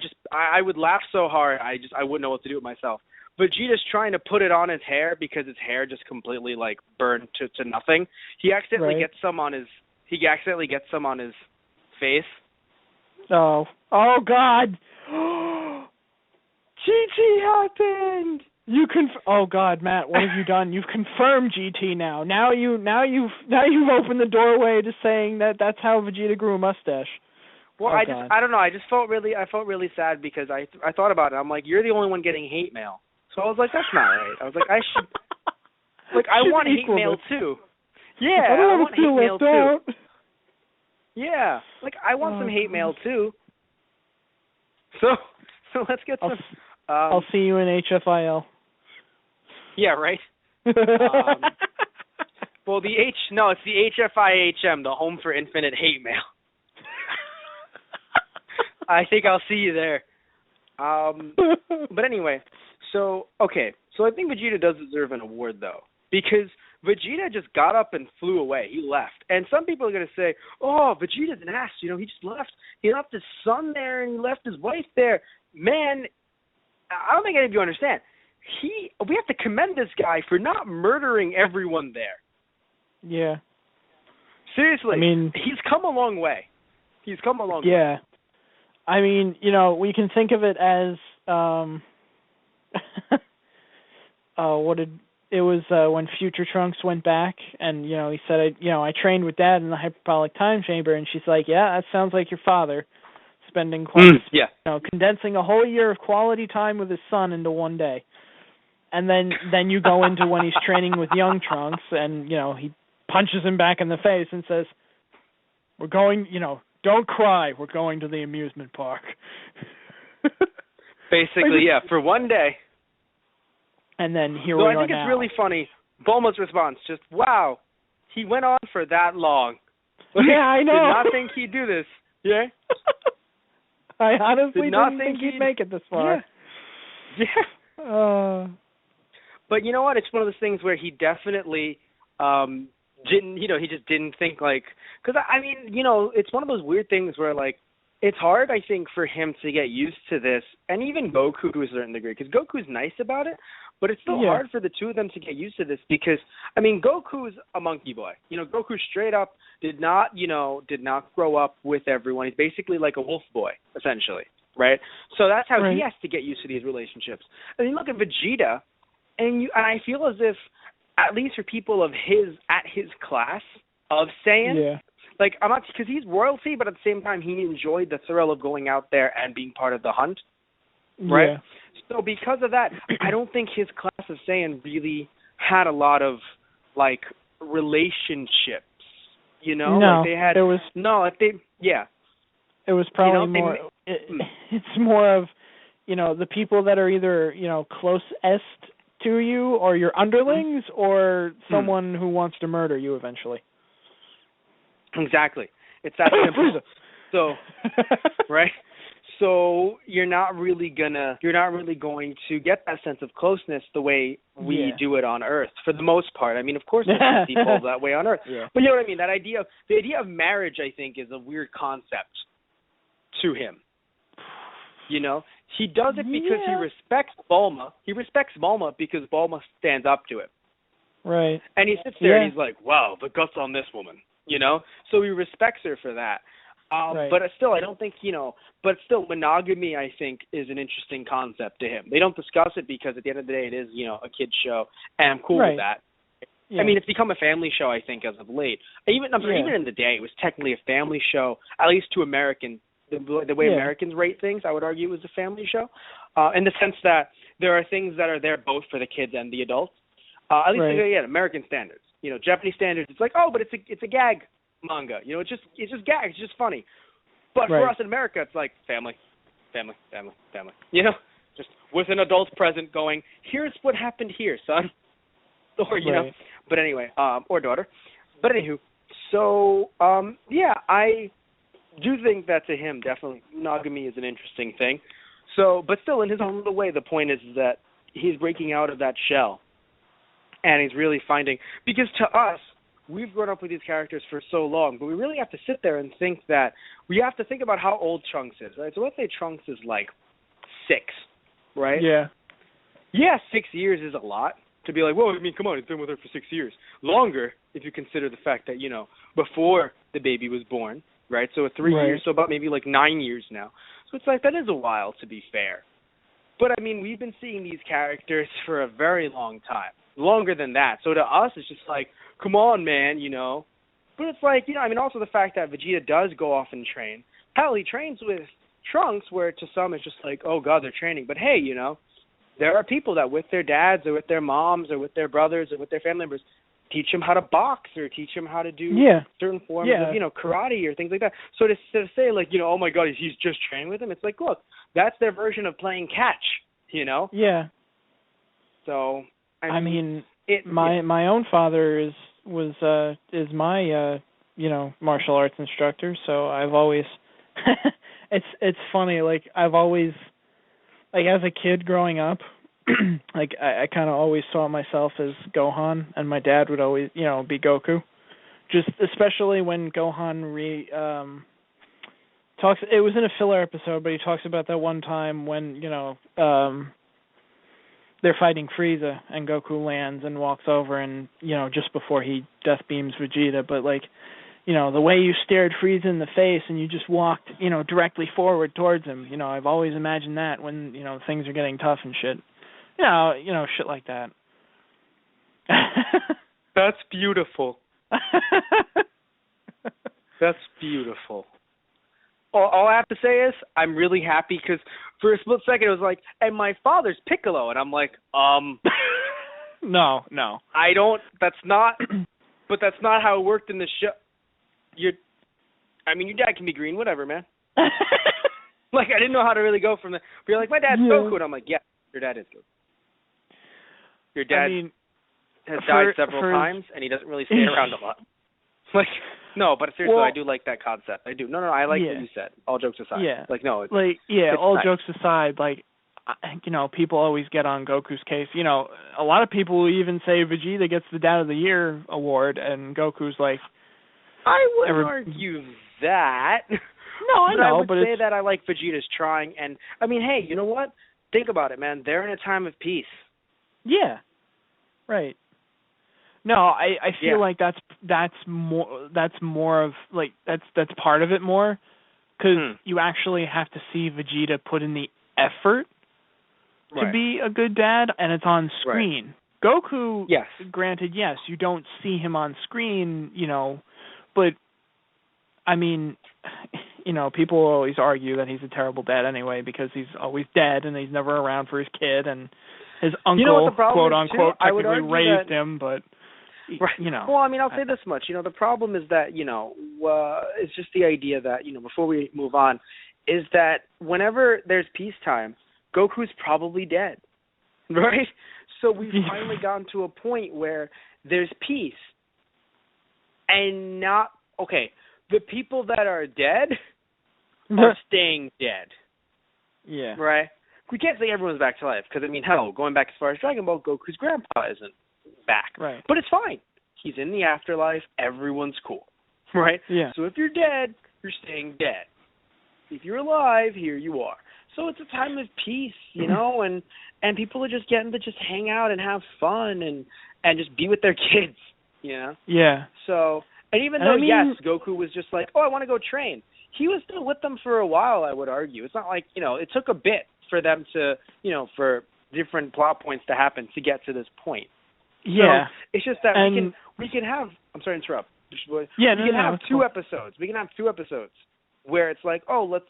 would laugh so hard I wouldn't know what to do with myself. Vegeta's trying to put it on his hair because his hair just completely burned to nothing. He accidentally gets some on his face. Oh God! GT happened. Oh God, Matt, what have you done? You've confirmed GT now. Now you've opened the doorway to saying that's how Vegeta grew a mustache. Well, I don't know. I felt really sad because I thought about it. I'm like, you're the only one getting hate mail. So I was like, that's not right. I was like, I should I want hate mail too. Yeah, I want hate mail too. Yeah, I want some hate mail too. So let's get some. I'll see you in HFIL. Yeah, right. Well, it's the HFIHM, the Home for Infinite Hate Mail. I think I'll see you there. But anyway, so I think Vegeta does deserve an award though, because Vegeta just got up and flew away. He left. And some people are going to say, oh, Vegeta's an ass. He just left. He left his son there and he left his wife there. Man, I don't think any of you understand. We have to commend this guy for not murdering everyone there. Yeah. Seriously. I mean, he's come a long way. Way. Yeah. I mean, we can think of it as when Future Trunks went back and, he said, I trained with Dad in the hyperbolic time chamber, and she's like, yeah, that sounds like your father spending condensing a whole year of quality time with his son into one day. And then you go into when he's training with young Trunks and, he punches him back in the face and says, we're going, don't cry, we're going to the amusement park. Basically, for one day. And then here we are now. I think it's really funny. Bulma's response, just, wow, he went on for that long. Yeah, I know. Did not think he'd do this. Yeah? I honestly didn't think he'd make it this far. Yeah. But you know what? It's one of those things where he definitely didn't, he just didn't think because I mean, it's one of those weird things where it's hard, I think, for him to get used to this, and even Goku to a certain degree, because Goku's nice about it, but it's still hard for the two of them to get used to this because, I mean, Goku's a monkey boy. Goku straight up did not grow up with everyone. He's basically like a wolf boy, essentially, right? So that's how he has to get used to these relationships. I mean, look at Vegeta, and I feel as if at least for people of his class of Saiyan, like, I'm not, because he's royalty, but at the same time, he enjoyed the thrill of going out there and being part of the hunt, right? Yeah. So because of that, I don't think his class of Saiyan really had a lot of, like, relationships, you know? No, like they had, there was... No, like they, yeah. It was probably more, it's more of, you know, the people that are either, you know, closest to you or your underlings or someone who wants to murder you eventually. Exactly. It's that simple. So, right? So you're not really going to get that sense of closeness the way we do it on Earth for the most part. I mean, of course there's people that way on Earth. Yeah. But you know what I mean? The idea of marriage, I think, is a weird concept to him. You know? He does it because he respects Bulma. He respects Bulma because Bulma stands up to him. Right. And he sits there and he's like, wow, the guts on this woman. You know? So he respects her for that. Right. But still, I don't think, you know, but still, monogamy, I think, is an interesting concept to him. They don't discuss it because at the end of the day, it is, you know, a kid's show, and I'm cool with that. Yeah. I mean, it's become a family show, I think, as of late. Even in the day, it was technically a family show, at least to Americans. The way Americans rate things, I would argue, is a family show, in the sense that there are things that are there both for the kids and the adults. At least, American standards. You know, Japanese standards, it's like, oh, but it's a gag manga. You know, it's just gag. It's just funny. But for us in America, it's like family. You know, just with an adult present going, here's what happened here, son, or you know. But anyway, or daughter. But anywho, so I do think that to him, definitely monogamy is an interesting thing. So, but still, in his own little way, the point is that he's breaking out of that shell, and he's really finding, because to us, we've grown up with these characters for so long, but we really have to sit there and think that we have to think about how old Trunks is, right? So let's say Trunks is like 6, right? Yeah. Yeah, 6 years is a lot to be like, well, I mean, come on, he's been with her for 6 years. Longer, if you consider the fact that, you know, before the baby was born, right? So 3 years, so about maybe like 9 years now. So it's like, that is a while, to be fair. But, I mean, we've been seeing these characters for a very long time, longer than that. So to us, it's just like, come on, man, you know. But it's like, you know, I mean, also the fact that Vegeta does go off and train. Hell, he trains with Trunks, where to some it's just like, oh, God, they're training. But, hey, you know, there are people that with their dads or with their moms or with their brothers or with their family members teach them how to box or teach them how to do certain forms of, you know, karate or things like that. So to say, like, you know, oh, my God, he's just training with them, it's like, look, that's their version of playing catch, you know? Yeah. So, I mean my own father is my you know, martial arts instructor, so I've always it's funny, like I've always, like as a kid growing up, like I kind of always saw myself as Gohan, and my dad would always, you know, be Goku. Just especially when Gohan talks, it was in a filler episode, but he talks about that one time when, you know, they're fighting Frieza and Goku lands and walks over and, you know, just before he death beams Vegeta, but like, you know, the way you stared Frieza in the face and you just walked, you know, directly forward towards him, you know, I've always imagined that when, you know, things are getting tough and shit. You know, shit like that. That's beautiful. That's beautiful. All I have to say is I'm really happy because for a split second it was like, and my father's Piccolo, and I'm like, No. I don't. That's not. But that's not how it worked in the show. Your dad can be green, whatever, man. Like I didn't know how to really go from there. But you're like, my dad's Goku, and I'm like, yeah, your dad is Goku. Your dad has died several times, and he doesn't really stay around a lot. Like, no, but seriously, I do like that concept. I do. No, I like what you said. All jokes aside. Yeah. Like, no. It's all nice. Jokes aside, like, you know, people always get on Goku's case. You know, a lot of people even say Vegeta gets the Dad of the Year award, and Goku's like... I wouldn't argue that. No, I know, but I would say that I like Vegeta's trying, and, I mean, hey, you know what? Think about it, man. They're in a time of peace. Yeah. Right. No, I feel like that's more of like that's part of it more, because you actually have to see Vegeta put in the effort to be a good dad, and it's on screen. Right. Goku, yes. Granted, yes, you don't see him on screen, but, I mean, people always argue that he's a terrible dad anyway because he's always dead and he's never around for his kid, and his uncle, quote-unquote, technically raised him, but, right. Well, I mean, I'll say this much. The problem is that, it's just the idea that, before we move on, is that whenever there's peacetime, Goku's probably dead, right? So we've finally gotten to a point where there's peace, and the people that are dead are staying dead. Yeah. Right? We can't say everyone's back to life, because, I mean, hell, going back as far as Dragon Ball, Goku's grandpa isn't back. Right. But it's fine. He's in the afterlife. Everyone's cool. Right? Yeah. So if you're dead, you're staying dead. If you're alive, here you are. So it's a time of peace, and people are just getting to just hang out and have fun and just be with their kids, Yeah. So, and even though, yes, Goku was just like, I want to go train, he was still with them for a while, I would argue. It's not like, it took a bit for them to, for different plot points to happen to get to this point. Yeah. So it's just that we can have, I'm sorry to interrupt. Yeah, we can have two episodes. We can have 2 episodes where it's like, let's,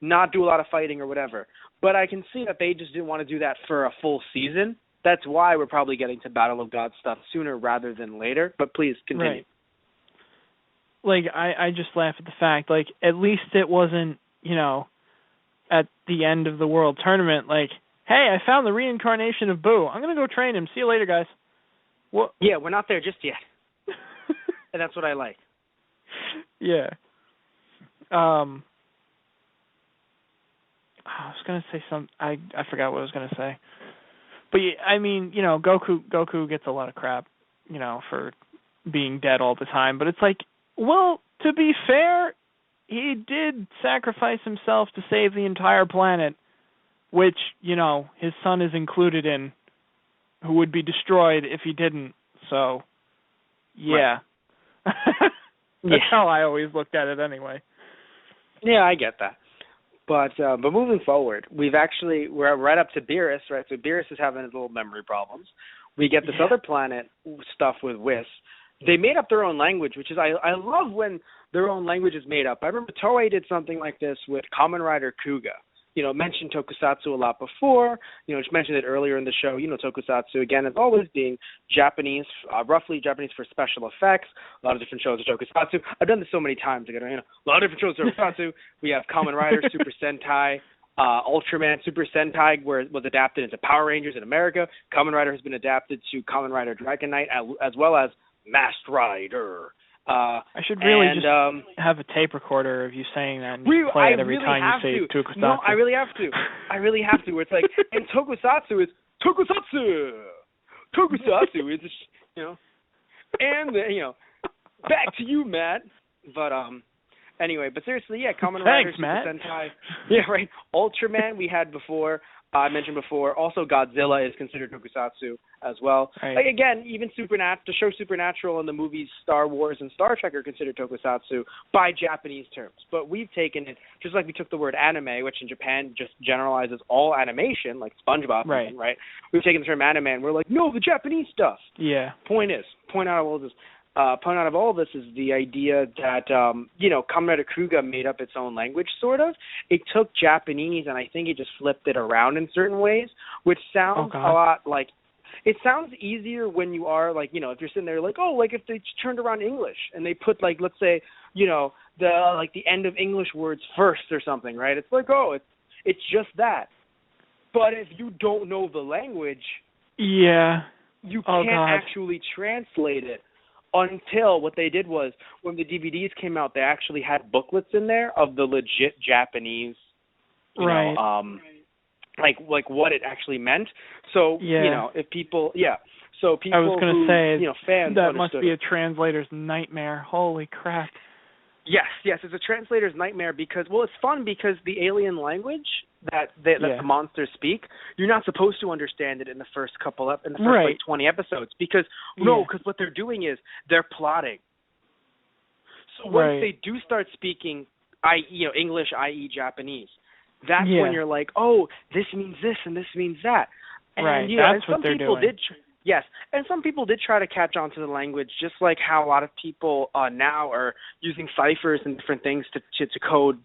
not do a lot of fighting or whatever. But I can see that they just didn't want to do that for a full season. That's why we're probably getting to Battle of God stuff sooner rather than later. But please continue. Right. Like, I just laugh at the fact, like, at least it wasn't, at the end of the World Tournament, like, hey, I found the reincarnation of Buu. I'm going to go train him. See you later, guys. What? Yeah, we're not there just yet. And that's what I like. Yeah. I was going to say something. I forgot what I was going to say. But, I mean, Goku gets a lot of crap, for being dead all the time. But it's like, well, to be fair, he did sacrifice himself to save the entire planet, which, his son is included in, who would be destroyed if he didn't. So, yeah. Right. That's how I always looked at it anyway. Yeah, I get that. But moving forward, we're right up to Beerus, right? So Beerus is having his little memory problems. We get this other planet stuff with Whis. They made up their own language, which is I love when their own language is made up. I remember Toei did something like this with Kamen Rider Kuga. Mentioned tokusatsu a lot before. Just mentioned it earlier in the show. Tokusatsu, again, is always being Japanese, roughly Japanese for special effects. A lot of different shows are tokusatsu. I've done this so many times. A lot of different shows are tokusatsu. We have Kamen Rider, Super Sentai, Ultraman, Super Sentai, where it was adapted into Power Rangers in America. Kamen Rider has been adapted to Kamen Rider Dragon Knight, as well as Masked Rider. I should really just have a tape recorder of you saying that and play it every time you say tokusatsu. No, I really have to. Where it's like, and tokusatsu is tokusatsu. Tokusatsu is, and, back to you, Matt. But, anyway, but seriously, yeah, Kamen Rider, Super Sentai. Yeah, right. Ultraman we had before. I mentioned before. Also, Godzilla is considered tokusatsu as well. Right. Like, again, even the show Supernatural and the movies Star Wars and Star Trek are considered tokusatsu by Japanese terms. But we've taken it, just like we took the word anime, which in Japan just generalizes all animation, like SpongeBob, right? We've taken the term anime and we're like, no, the Japanese stuff. Yeah. Point out of all this is the idea that, Kamen Rider Kuga made up its own language, sort of. It took Japanese, and I think it just flipped it around in certain ways, which sounds a lot like, it sounds easier when you are, like, if you're sitting there like, if they turned around English, and they put, like, let's say, the end of English words first or something, right? It's like, it's just that. But if you don't know the language, you can't actually translate it. Until what they did was, when the DVDs came out, they actually had booklets in there of the legit Japanese, like what it actually meant. So, if people, so people I was going to say, fans that must be a translator's nightmare. Holy crap. Yes, it's a translator's nightmare because, it's fun because the alien language that the monsters speak, you're not supposed to understand it in the first like 20 episodes because what they're doing is they're plotting. So once they do start speaking, English, i.e. Japanese, that's when you're like, this means this and this means that. And, that's and what they're doing. Yes, and some people did try to catch on to the language, just like how a lot of people now are using ciphers and different things to code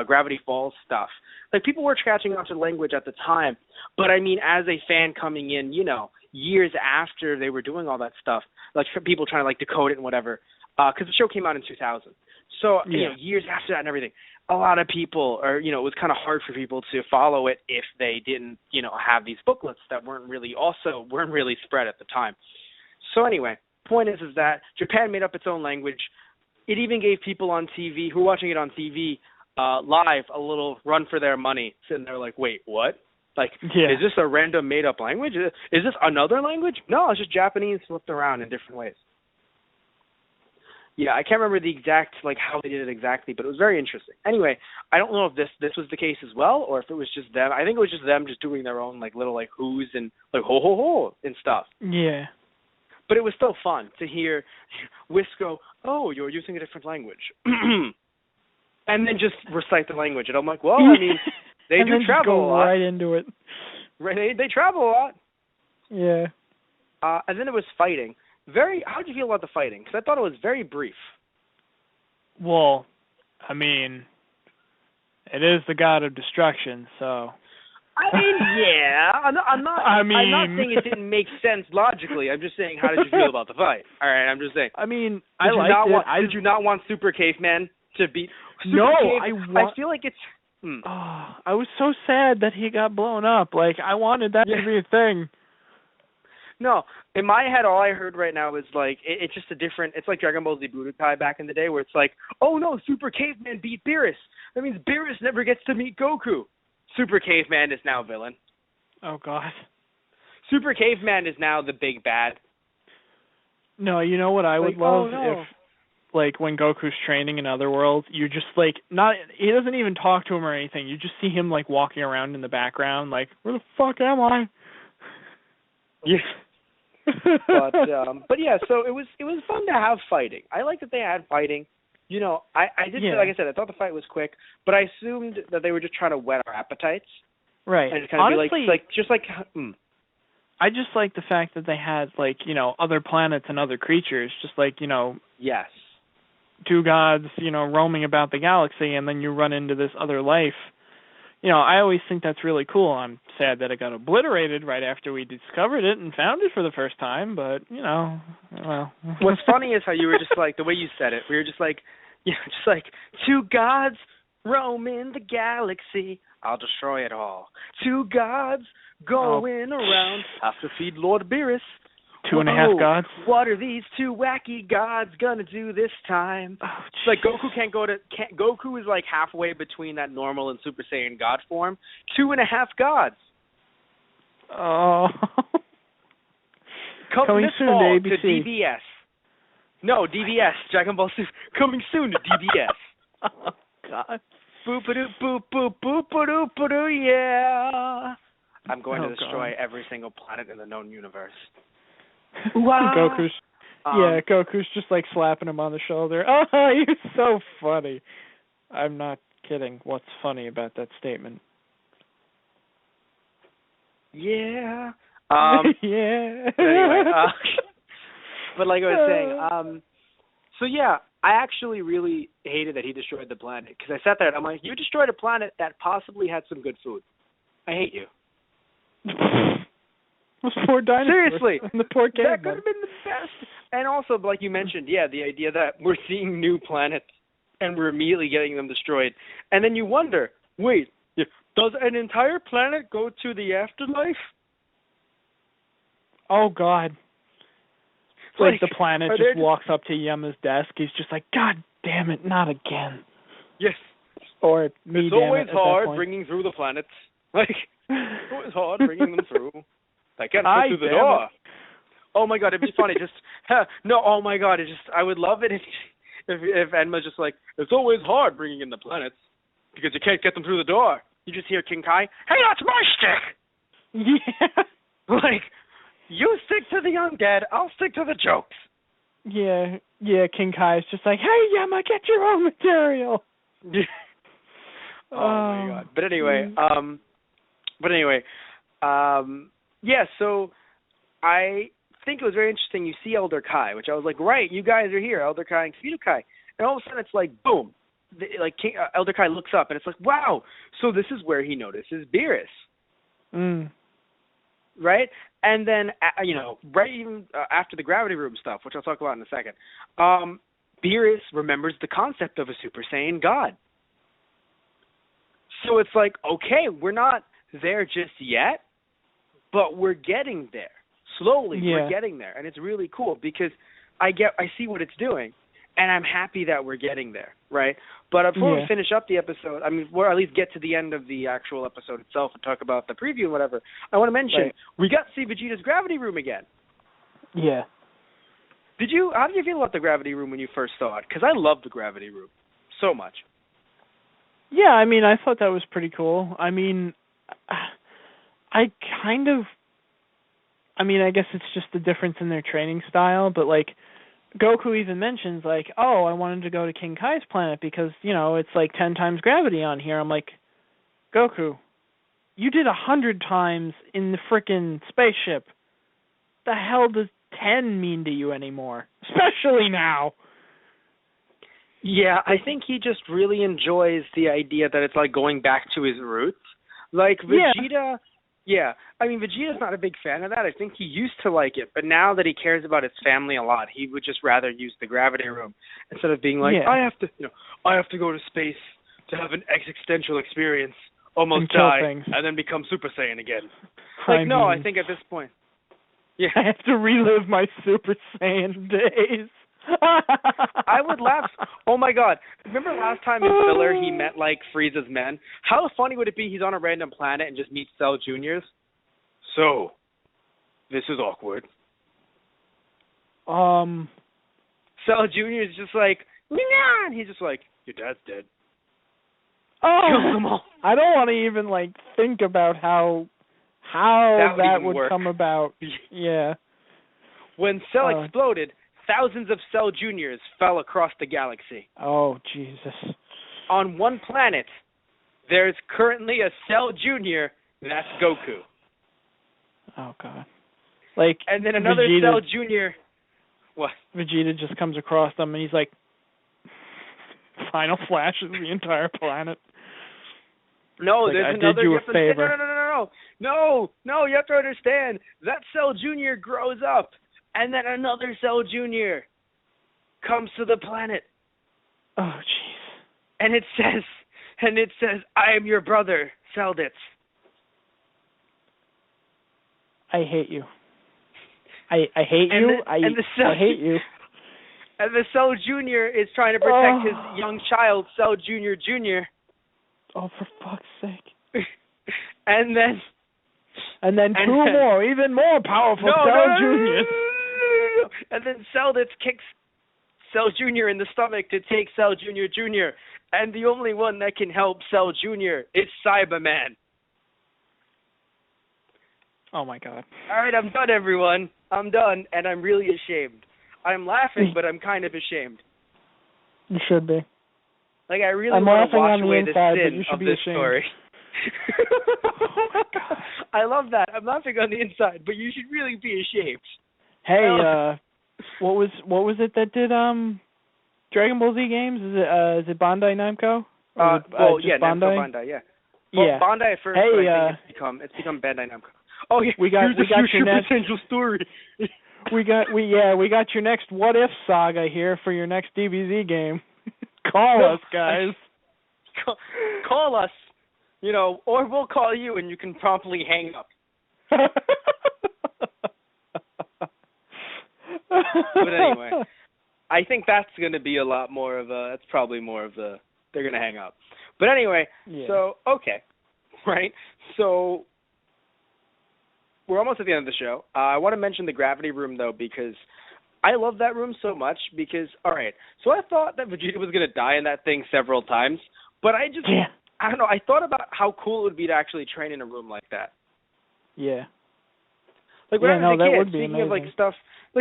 Gravity Falls stuff. Like, people were catching on to the language at the time, but I mean, as a fan coming in, years after they were doing all that stuff, like people trying to like decode it and whatever, because the show came out in 2000. So, years after that and everything, a lot of people it was kind of hard for people to follow it if they didn't, have these booklets that weren't really spread at the time. So anyway, point is that Japan made up its own language. It even gave people on TV who were watching it on TV live a little run for their money, sitting there like, wait, what? Like, Is this a random made-up language? Is this another language? No, it's just Japanese flipped around in different ways. Yeah, I can't remember the exact, how they did it exactly, but it was very interesting. Anyway, I don't know if this was the case as well, or if it was just them. I think it was just them just doing their own, little, who's and, ho, ho, ho, and stuff. Yeah. But it was still fun to hear Whisk go, oh, you're using a different language. And then just recite the language. And I'm like, well, I mean, they do travel a lot. Right into it. Right, they travel a lot. Yeah. And then it was fighting. How did you feel about the fighting? Because I thought it was very brief. Well, I mean, it is the god of destruction, so. I mean, yeah. I'm not saying it didn't make sense logically. I'm just saying, how did you feel about the fight? All right, I'm just saying. I mean, did you not want Super Caveman to beat? I feel like it's. I was so sad that he got blown up. I wanted that to be a thing. No, in my head, all I heard right now is it's just a different. It's like Dragon Ball Z Budokai back in the day, where it's like, oh no, Super Caveman beat Beerus. That means Beerus never gets to meet Goku. Super Caveman is now villain. Oh God. Super Caveman is now the big bad. No, you know what I would love if, when Goku's training in Otherworld, you just he doesn't even talk to him or anything. You just see him walking around in the background, where the fuck am I? Yeah. But yeah, so it was fun to have fighting. I like that they had fighting. I did like I said, I thought the fight was quick, but I assumed that they were just trying to whet our appetites. Right. And kind of honestly, I just like the fact that they had other planets and other creatures, just yes. Two gods, roaming about the galaxy, and then you run into this other life. I always think that's really cool. I'm sad that it got obliterated right after we discovered it and found it for the first time, but, well. What's funny is how you were just the way you said it, we were just two gods roaming the galaxy, I'll destroy it all. Two gods going around, have to feed Lord Beerus. 2.5 gods. What are these two wacky gods gonna do this time? Oh, Goku is halfway between that normal and Super Saiyan God form. 2.5 gods. Oh. Coming soon fall to ABC. To DBS. No, DBS. Dragon Ball Super. Coming soon to DBS. Oh God. Boop-a-doo, boop, boop, boop-a-doo, boop-a-doo, yeah. I'm going to destroy every single planet in the known universe. Wow. Goku's just slapping him on the shoulder. Oh, you're so funny. I'm not kidding. What's funny about that statement? Yeah. Yeah. Anyway, but like I was saying, so yeah, I actually really hated that he destroyed the planet, because I sat there and I'm like, you destroyed a planet that possibly had some good food. I hate you. Those poor dinosaurs. Seriously. And the poor cavemen. That could have been the best. And also, like you mentioned, the idea that we're seeing new planets and we're immediately getting them destroyed. And then you wonder, wait, does an entire planet go to the afterlife? Oh, God. The planet just walks up to Yema's desk. He's just like, God damn it, not again. Yes. Or me, it's always hard bringing through the planets. It's always hard bringing them through. I can't get through the door. It. Oh my God, it'd be funny. Oh my God, I would love it if Enma's just like, it's always hard bringing in the planets because you can't get them through the door. You just hear King Kai, hey, that's my stick. Yeah. You stick to the undead, I'll stick to the jokes. Yeah, King Kai is just like, hey, Yema, get your own material. Oh my God. But anyway, so I think it was very interesting. You see Elder Kai, which I was like, right, you guys are here, Elder Kai and Kabuto Kai. And all of a sudden it's like, boom. Elder Kai looks up, and it's like, wow, so this is where he notices Beerus. Right? And then, right even after the Gravity Room stuff, which I'll talk about in a second, Beerus remembers the concept of a Super Saiyan God. So it's like, okay, we're not there just yet, but we're getting there. Slowly, we're getting there. And it's really cool because I see what it's doing, and I'm happy that we're getting there, right? But before we finish up the episode, or at least get to the end of the actual episode itself and talk about the preview and whatever, I want to mention we got to see Vegeta's Gravity Room again. Yeah. How did you feel about the Gravity Room when you first saw it? Because I love the Gravity Room so much. Yeah, I thought that was pretty cool. I guess it's just the difference in their training style, but Goku even mentions I wanted to go to King Kai's planet because, it's 10 times gravity on here. I'm like, Goku, you did 100 times in the frickin' spaceship. The hell does 10 mean to you anymore? Especially now. Yeah, I think he just really enjoys the idea that it's going back to his roots. Vegeta... Yeah, Vegeta's not a big fan of that. I think he used to like it, but now that he cares about his family a lot, he would just rather use the Gravity Room instead of being I have to go to space to have an existential experience, almost die, and then become Super Saiyan again. I think at this point, I have to relive my Super Saiyan days. I would laugh. Oh my God! Remember last time in filler he met Frieza's men? How funny would it be? He's on a random planet and just meets Cell Juniors. So, this is awkward. Cell Junior is just and he's just your dad's dead. Kills them all. I don't want to even think about how that would come about. Yeah. When Cell exploded, thousands of Cell Juniors fell across the galaxy. Oh, Jesus. On one planet, there's currently a Cell Junior, that's Goku. Oh, God. And then another Vegeta, Cell Junior. What? Vegeta just comes across them, and he's final flashes the entire planet. No, there's another... I did you a favor. No, you have to understand. That Cell Junior grows up. And then another Cell Junior comes to the planet. Oh, jeez. And it says, I am your brother, Celditz. I hate you. I hate you. I hate you. And the Cell Junior is trying to protect his young child, Cell Junior Jr. Oh, for fuck's sake. And then two more, even more powerful Cell Juniors. And then Celditz kicks Cell Jr. in the stomach to take Cell Jr. Jr. And the only one that can help Cell Jr. is Cyberman. Oh, my God. All right, I'm done, everyone. I'm done, and I'm really ashamed. I'm laughing, but I'm kind of ashamed. You should be. I really want to wash away the sin of this ashamed. story. Oh, my God. I love that. I'm laughing on the inside, but you should really be ashamed. Hey, what was it that did Dragon Ball Z games? Is it Bandai Namco? Bandai? Namco Bandai, yeah. Well, Bandai at first, but I think it's become Bandai Namco. Oh yeah, we got your next potential story. we got your next What If saga here for your next DBZ game. Call us, guys. Call us, or we'll call you and you can promptly hang up. But anyway, I think that's going to be a lot more of a, that's probably more of the, they're going to hang up. But anyway, So, okay, right? So, we're almost at the end of the show. I want to mention the Gravity Room, though, because I love that room so much because, all right, so I thought that Vegeta was going to die in that thing several times, but I don't know, I thought about how cool it would be to actually train in a room like that. Yeah. When I was a kid, that would be speaking amazing. of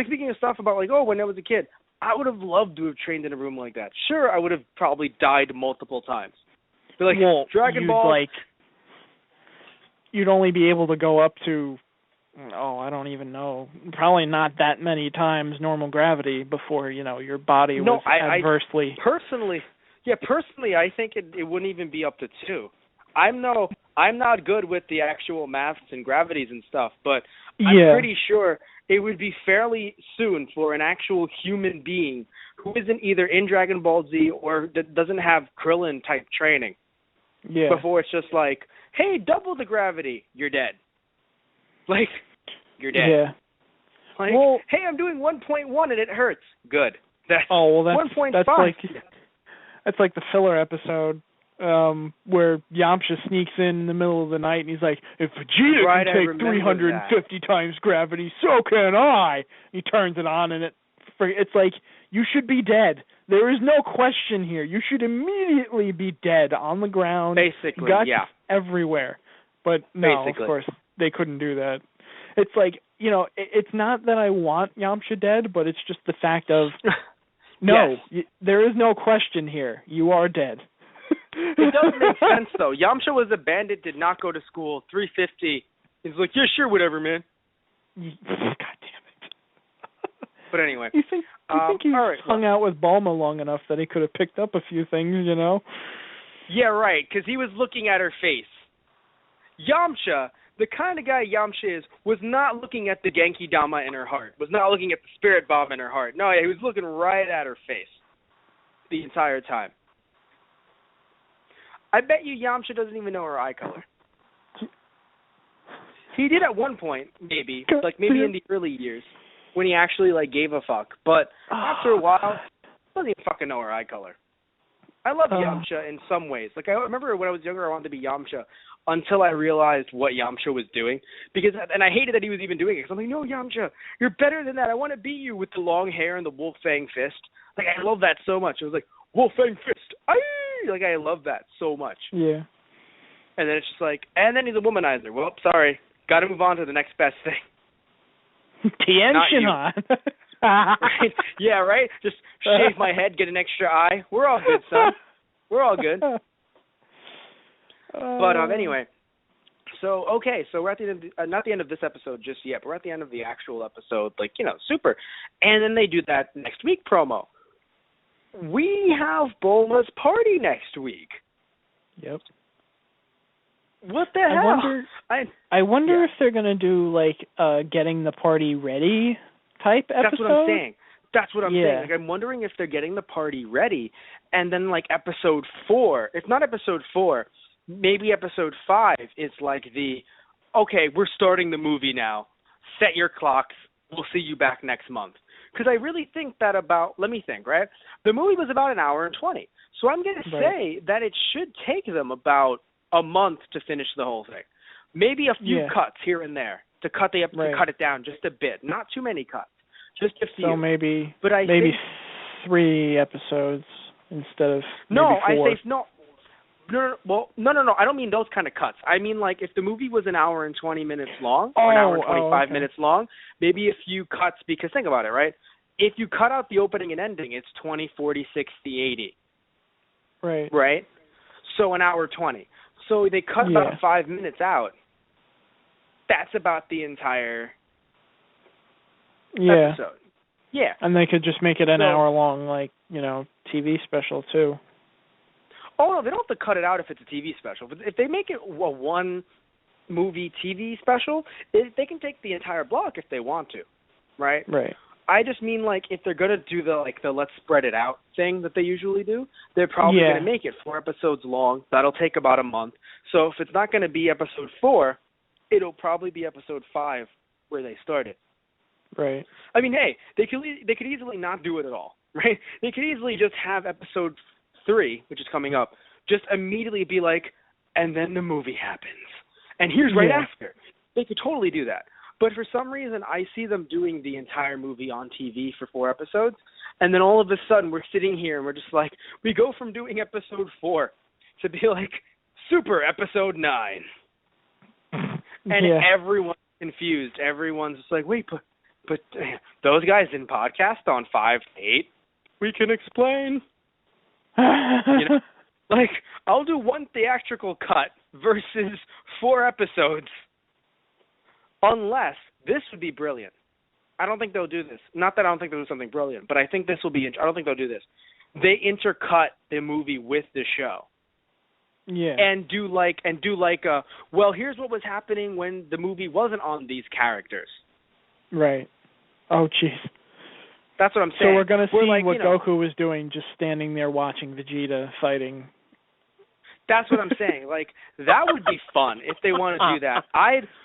speaking of stuff about when I was a kid, I would have loved to have trained in a room like that. Sure, I would have probably died multiple times. But Dragon Ball, you'd only be able to go up to I don't even know. Probably not that many times normal gravity before, your body was adversely. Personally, I think it wouldn't even be up to 2. I'm not good with the actual maths and gravities and stuff, but I'm pretty sure it would be fairly soon for an actual human being who isn't either in Dragon Ball Z or doesn't have Krillin-type training. Yeah. Before it's just like, hey, double the gravity, you're dead. Like, you're dead. Yeah. Like, hey, I'm doing 1.1 and it hurts. Good. That's 1.5. That's like the filler episode where Yamcha sneaks in the middle of the night and he's like, if Vegeta can take 350 times gravity, so can I. He turns it on and it's like, you should be dead. There is no question here. You should immediately be dead on the ground. Basically, guts everywhere. But no, of course, they couldn't do that. It's like, it's not that I want Yamcha dead, but it's just the fact of, there is no question here. You are dead. It does make sense, though. Yamcha was a bandit, did not go to school, 350. He's like, yeah, sure, whatever, man. God damn it. But anyway. You think he hung out with Bulma long enough that he could have picked up a few things, Yeah, right, because he was looking at her face. Yamcha, the kind of guy Yamcha is, was not looking at the Genki Dama in her heart, was not looking at the Spirit Bomb in her heart. No, he was looking right at her face the entire time. I bet you Yamcha doesn't even know her eye color. He did at one point, maybe in the early years, when he actually gave a fuck. But after a while, he doesn't even fucking know her eye color. I love Yamcha in some ways. I remember when I was younger, I wanted to be Yamcha until I realized what Yamcha was doing. And I hated that he was even doing it. Because I'm like, no, Yamcha, you're better than that. I want to be you with the long hair and the wolf fang fist. I love that so much. I was like, wolf fang fist. Aye! I love that so much. Yeah. And then it's just and then he's a womanizer. Well, sorry. Got to move on to the next best thing. Tien Shinhan. Right? Yeah, right? Just shave my head, get an extra eye. We're all good, son. We're all good. But anyway, so we're at the end of not the end of this episode just yet, but we're at the end of the actual episode, super. And then they do that next week promo. We have Bulma's party next week. Yep. What the hell? I wonder if they're going to do, getting the party ready type episode. That's what I'm saying. I'm wondering if they're getting the party ready, and then, episode 4, if not episode 4, maybe episode 5 is okay, we're starting the movie now. Set your clocks. We'll see you back next month. Because I really think that let me think, right? The movie was about an hour and 20. So I'm going to say that it should take them about a month to finish the whole thing. Maybe a few cuts here and there to cut it down just a bit. Not too many cuts. Just a few. So maybe 3 episodes instead of maybe 4. I say no. No. I don't mean those kind of cuts. I mean, if the movie was an hour and 20 minutes long, or an hour and 25 minutes long, maybe a few cuts, because think about it, right? If you cut out the opening and ending, it's 20, 40, 60, 80. Right. Right? So an hour 20. So they cut about 5 minutes out. That's about the entire episode. Yeah. And they could just make it an hour long, TV special, too. Oh, no, they don't have to cut it out if it's a TV special. But if they make it a one-movie TV special, they can take the entire block if they want to, right? Right. I just mean, if they're going to do the let's spread it out thing that they usually do, they're probably going to make it 4 episodes long. That'll take about a month. So if it's not going to be episode 4, it'll probably be episode 5 where they started. Right. I mean, hey, they could easily not do it at all, right? They could easily just have episode 3, which is coming up, just immediately be and then the movie happens. And here's right after. They could totally do that. But for some reason, I see them doing the entire movie on TV for 4 episodes, and then all of a sudden we're sitting here and we're just we go from doing episode 4 to be super episode 9. And everyone's confused. Everyone's just wait, but those guys didn't podcast on 5 to 8. We can explain. I'll do 1 theatrical cut versus 4 episodes unless this would be brilliant. I don't think they'll do this. Not that I don't think they'll do something brilliant, but I think this will be. I don't think they'll do this. They intercut the movie with the show. Yeah. And do like well, here's what was happening when the movie wasn't on these characters. Right. Oh, jeez. That's what I'm saying. So we're going to see what Goku was doing, just standing there watching Vegeta fighting. That's what I'm saying. Like, that would be fun if they want to do that.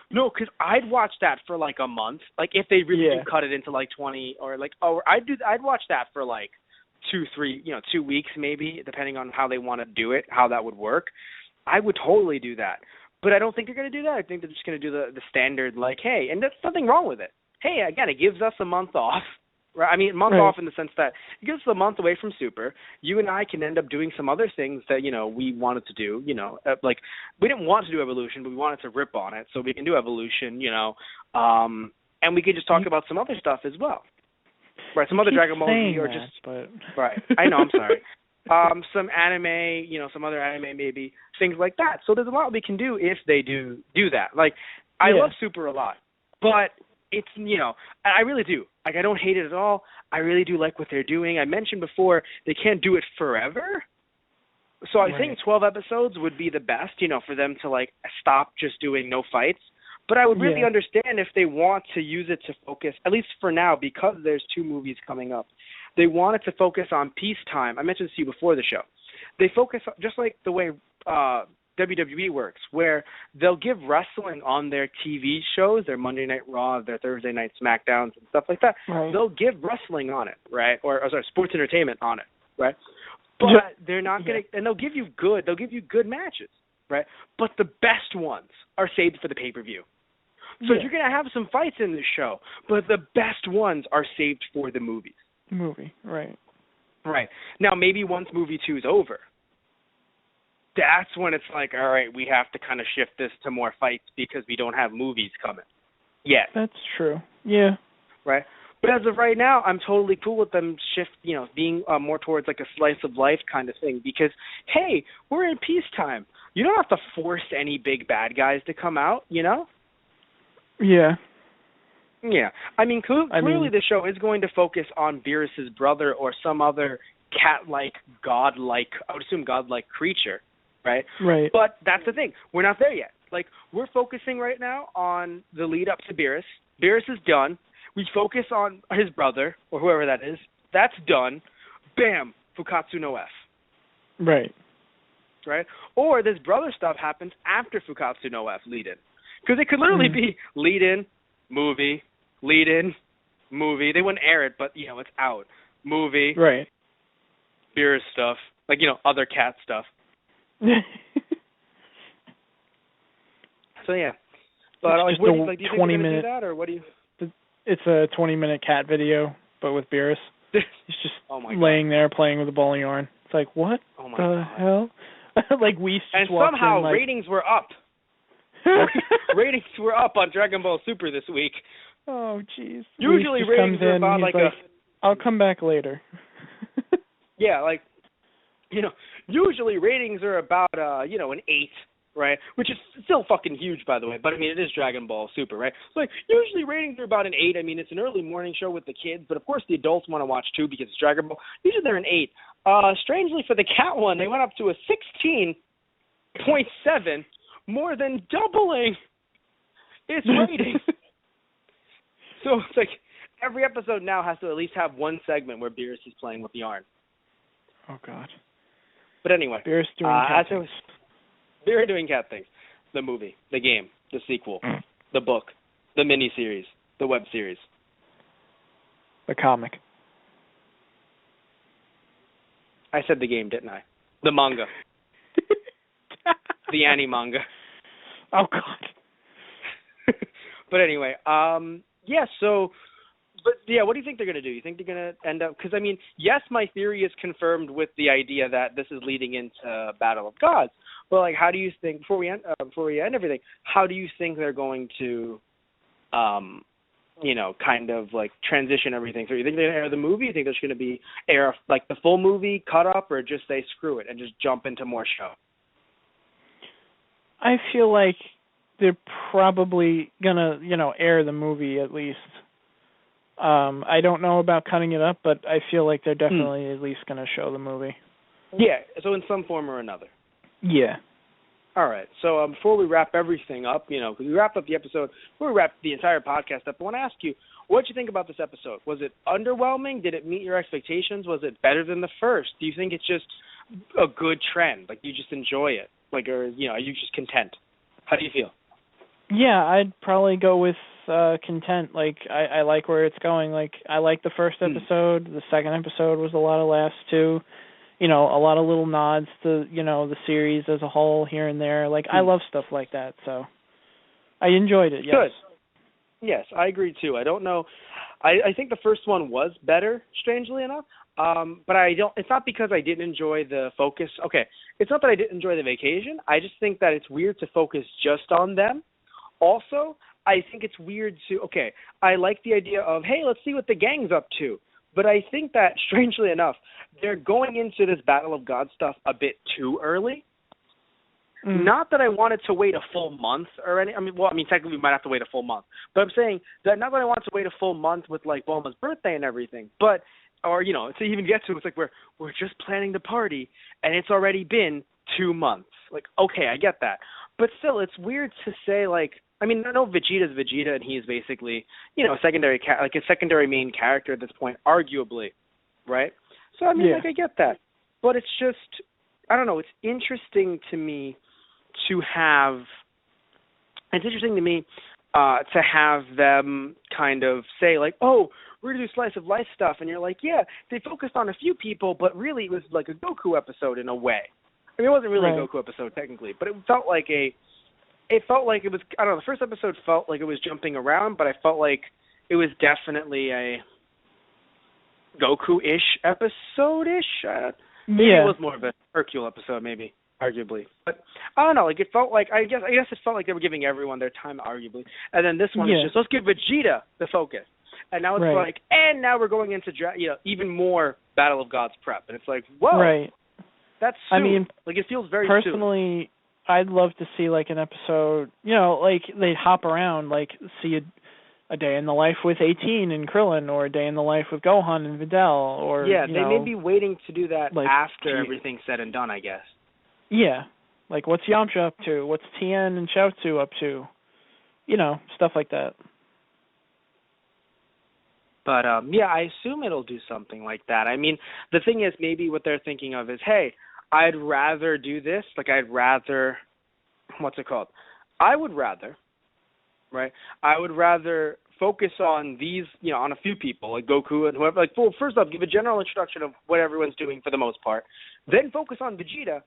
Because I'd watch that for like a month. Like, if they really do cut it into like 20 or like, I'd watch that for like 2 weeks maybe, depending on how they want to do it, how that would work. I would totally do that. But I don't think they're going to do that. I think they're just going to do the standard, like, hey, and there's nothing wrong with it. Hey, again, it gives us a month off. Right? I mean, a month off in the sense that it gives us a month away from Super. You and I can end up doing some other things that, we wanted to do, like we didn't want to do Evolution, but we wanted to rip on it. So we can do Evolution, and we could just talk about some other stuff as well. Right, some other Dragon Ball Z or just right. I know, I'm sorry. Some anime, some other anime maybe, things like that. So there's a lot we can do if they do that. Like, I love Super a lot, but it's, I really do. Like, I don't hate it at all. I really do like what they're doing. I mentioned before, they can't do it forever. So I think 12 episodes would be the best, for them to, like, stop just doing no fights. But I would really understand if they want to use it to focus, at least for now, because there's 2 movies coming up. They want it to focus on peacetime. I mentioned this to you before the show. They focus, just like the way WWE works, where they'll give wrestling on their TV shows, their Monday Night Raw, their Thursday Night SmackDowns and stuff like that. Right. They'll give wrestling on it, right? Or sorry, sports entertainment on it, right? But they're not going to, and they'll give you good matches, right? But the best ones are saved for the pay-per-view. So you're going to have some fights in this show, but the best ones are saved for the movies. Right. Right. Now, maybe once movie 2 is over, that's when it's like, all right, we have to kind of shift this to more fights because we don't have movies coming yet. That's true. Yeah. Right? But as of right now, I'm totally cool with them being more towards like a slice of life kind of thing because, hey, we're in peacetime. You don't have to force any big bad guys to come out, Yeah. Yeah. I mean, clearly the show is going to focus on Beerus's brother or some other cat-like, godlike, I would assume godlike creature, right? Right. But that's the thing. We're not there yet. Like, we're focusing right now on the lead up to Beerus. Beerus is done. We focus on his brother, or whoever that is. That's done. Bam! Fukatsu no F. Right. Right? Or this brother stuff happens after Fukatsu no F lead-in. Because it could literally be lead-in, movie, lead-in, movie. They wouldn't air it, but, it's out. Movie. Right. Beerus stuff. Like, other cat stuff. So, yeah. But, it's do you think they're going to do that, or what do you... It's a 20-minute cat video, but with Beerus. He's just laying there playing with a ball of yarn. It's like, what the hell? Like, we and somehow ratings were up. Ratings were up on Dragon Ball Super this week. Oh, jeez. Usually ratings are about like I'll come back later. Yeah, like, usually ratings are about, an 8, right? Which is still fucking huge, by the way. But, I mean, it is Dragon Ball Super, right? So, like, usually ratings are about an 8. I mean, it's an early morning show with the kids. But, of course, the adults want to watch, too, because it's Dragon Ball. Usually they're an 8. Strangely, for the cat one, they went up to a 16.7, more than doubling its rating. So, it's like, every episode now has to at least have one segment where Beerus is playing with yarn. Oh, God. But anyway. Beerus doing cat things. They're doing cat things. The movie, the game, the sequel, the book, the miniseries, the web series. The comic. I said the game, didn't I? The manga. The anime-manga. Oh, God. But anyway, But, what do you think they're going to do? You think they're going to end up... Because, I mean, yes, my theory is confirmed with the idea that this is leading into Battle of Gods. But, like, how do you think... Before we end everything, how do you think they're going to, kind of, like, transition everything? So you think they're going to air the movie? You think there's going to be air, like, the full movie, cut up, or just say screw it and just jump into more show? I feel like they're probably gonna, air the movie at least. I don't know about cutting it up, but I feel like they're definitely at least gonna show the movie. Yeah, so in some form or another. Yeah. All right. So before we wrap everything up, because we wrapped up the episode, before we wrapped the entire podcast up, I want to ask you, what did you think about this episode? Was it underwhelming? Did it meet your expectations? Was it better than the first? Do you think it's just a good trend? Like, you just enjoy it? Like, or, are you just content? How do you feel? Yeah, I'd probably go with content. Like, I like where it's going. Like, I like the first episode. The second episode was a lot of laughs, too. A lot of little nods to, the series as a whole here and there. Like, I love stuff like that, so I enjoyed it, yes. Good. Yes, I agree, too. I don't know. I think the first one was better, strangely enough, but it's not because I didn't enjoy the focus. Okay, it's not that I didn't enjoy the vacation. I just think that it's weird to focus just on them. Also, I think it's weird I like the idea of, hey, let's see what the gang's up to. But I think that, strangely enough, they're going into this Battle of God stuff a bit too early. Not that I wanted to wait a full month or any. Technically we might have to wait a full month. But I'm saying that not that I wanted to wait a full month with, like, Bulma's birthday and everything. But, or, to even get to, it's like we're just planning the party, and it's already been 2 months. Like, okay, I get that. But still, it's weird to say, like, I know Vegeta's Vegeta, and he's basically, a secondary main character at this point, arguably, right? So, I get that. But it's just, I don't know, it's interesting to me to have them kind of say, like, oh, we're going to do slice of life stuff. And you're like, yeah, they focused on a few people, but really it was like a Goku episode in a way. It wasn't really a Goku episode technically, but it felt like it was, I don't know, the first episode felt like it was jumping around, but I felt like it was definitely a Goku-ish episode-ish. Maybe it was more of a Hercule episode, maybe, arguably. But I don't know, like, it felt like, I guess it felt like they were giving everyone their time, arguably. And then this one is just, let's give Vegeta the focus. And now it's like, and now we're going into, even more Battle of Gods prep. And it's like, whoa. Right. That's soon. Like, it feels very personally, soon. I'd love to see, like, an episode, like, they'd hop around, like, see a day in the life with 18 and Krillin, or a day in the life with Gohan and Videl, or, they may be waiting to do that, like, after everything's said and done, I guess. Yeah. Like, what's Yamcha up to? What's Tien and Chaozu up to? Stuff like that. But, I assume it'll do something like that. I mean, the thing is, maybe what they're thinking of is, hey, I'd rather do this. Like, what's it called? I would rather focus on these, on a few people, like Goku and whoever. Like, well, first off, give a general introduction of what everyone's doing for the most part. Then focus on Vegeta.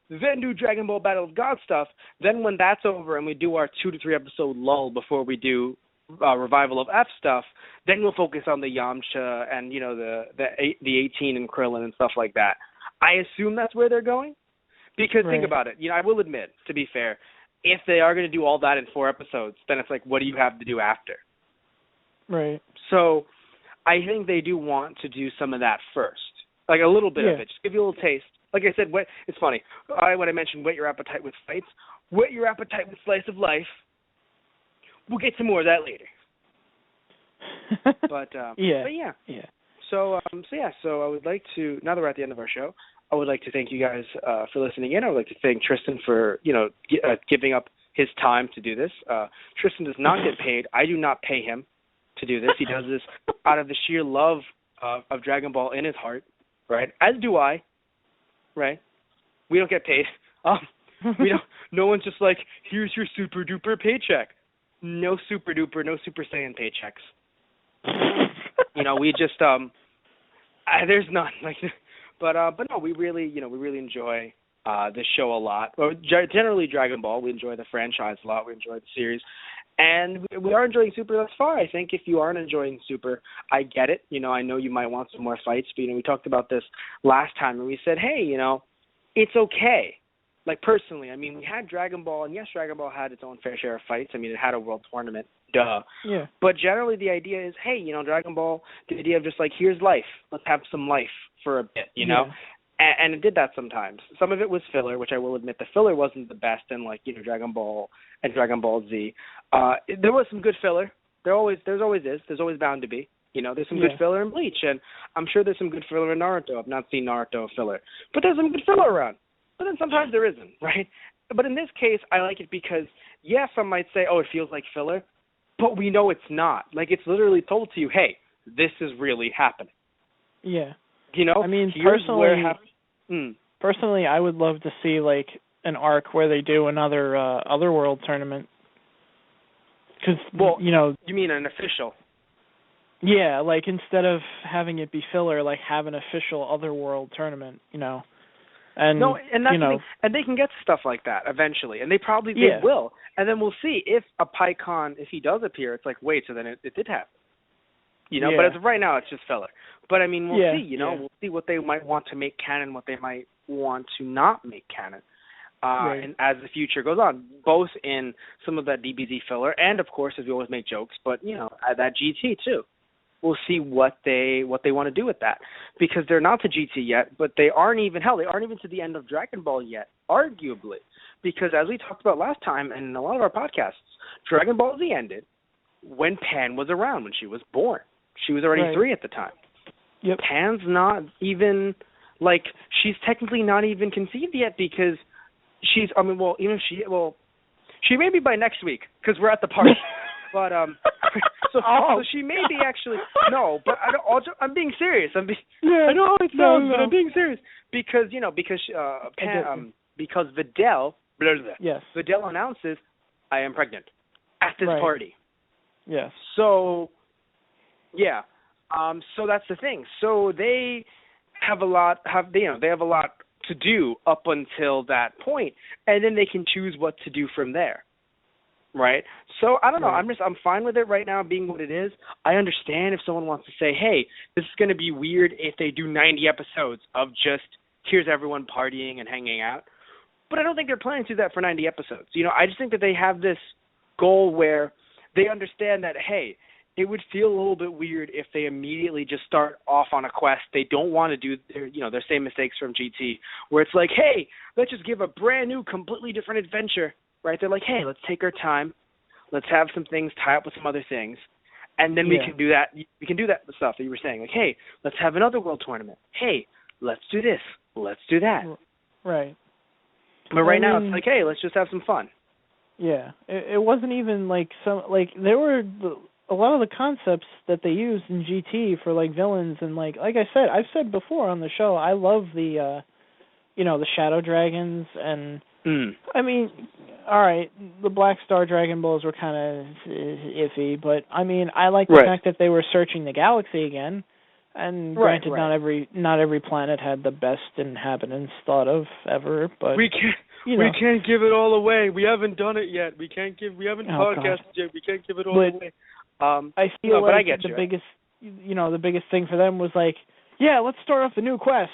Then do Dragon Ball Battle of God stuff. Then when that's over and we do our 2 to 3 episode lull before we do Revival of F stuff, then we'll focus on the Yamcha and, the 18 and Krillin and stuff like that. I assume that's where they're going. Because think about it. I will admit, to be fair, if they are going to do all that in 4 episodes, then it's like, what do you have to do after? Right. So I think they do want to do some of that first. Like, a little bit of it. Just give you a little taste. Like I said, it's funny. When I mentioned whet your appetite with fights, whet your appetite with slice of life. We'll get to more of that later. But yeah. So I would like to, now that we're at the end of our show, I would like to thank you guys for listening in. I would like to thank Tristan for, giving up his time to do this. Tristan does not get paid. I do not pay him to do this. He does this out of the sheer love of Dragon Ball in his heart, right? As do I, right? We don't get paid. No one's just like, here's your super duper paycheck. No super duper, no Super Saiyan paychecks. We just there's none like, but no, we really enjoy this show a lot. Or generally Dragon Ball, we enjoy the franchise a lot. We enjoy the series, and we are enjoying Super thus far. I think if you aren't enjoying Super, I get it. I know you might want some more fights, but we talked about this last time, and we said, hey, it's okay. Like, personally, we had Dragon Ball, and yes, Dragon Ball had its own fair share of fights. It had a world tournament, duh. Yeah. But generally the idea is, hey, Dragon Ball, the idea of just like, here's life. Let's have some life for a bit, know? And it did that sometimes. Some of it was filler, which I will admit the filler wasn't the best in like, Dragon Ball and Dragon Ball Z. There was some good filler. There's always is. There's always bound to be. There's some good filler in Bleach, and I'm sure there's some good filler in Naruto. I've not seen Naruto filler. But there's some good filler around. But then sometimes there isn't, right? But in this case, I like it because, some might say, oh, it feels like filler, but we know it's not. Like, it's literally told to you, hey, this is really happening. Yeah. I mean, personally, I would love to see, like, an arc where they do another Otherworld tournament. Because, you mean an official? Yeah, like, instead of having it be filler, like, have an official Otherworld tournament, And, and that's the thing. And they can get stuff like that eventually, and they will. And then we'll see if a Pikkon, if he does appear, it's like, wait, so then it did happen. But as of right now, it's just filler. But, I mean, we'll see, we'll see what they might want to make canon, what they might want to not make canon. And as the future goes on, both in some of that DBZ filler and, of course, as we always make jokes, but, that GT too. We'll see what they want to do with that, because they're not to GT yet, but they aren't even to the end of Dragon Ball yet, arguably, because as we talked about last time and in a lot of our podcasts, Dragon Ball Z ended when Pan was around, when she was born. She was already 3 at the time. Yep. Pan's not even, like, she's technically not even conceived yet, because she may be by next week, because we're at the party. But so she may be actually but I'm being serious. I know how it sounds, but I'm being serious because because Videl Videl announces I am pregnant at this party. Yes. So so that's the thing. So they have a lot to do up until that point, and then they can choose what to do from there. Right? So, I don't know. I'm fine with it right now being what it is. I understand if someone wants to say, hey, this is going to be weird if they do 90 episodes of just here's everyone partying and hanging out. But I don't think they're planning to do that for 90 episodes. I just think that they have this goal where they understand that, hey, it would feel a little bit weird if they immediately just start off on a quest. They don't want to do their same mistakes from GT, where it's like, hey, let's just give a brand new, completely different adventure. Right? They're like, hey, let's take our time. Let's have some things tie up with some other things. And then we can do that. We can do that stuff that you were saying. Like, hey, let's have another world tournament. Hey, let's do this. Let's do that. Right. But right now it's like, hey, let's just have some fun. Yeah. It wasn't even like there were a lot of the concepts that they used in GT for like villains, and like I said, I've said before on the show, I love the the Shadow Dragons, and I mean, all right, the Black Star Dragon Balls were kind of iffy, but I mean, I like the fact that they were searching the galaxy again. And granted, not every planet had the best inhabitants thought of ever, but we can't give it all away. We haven't done it yet. We haven't podcasted yet. We can't give it all away. I feel like the biggest thing for them was like, let's start off the new quest.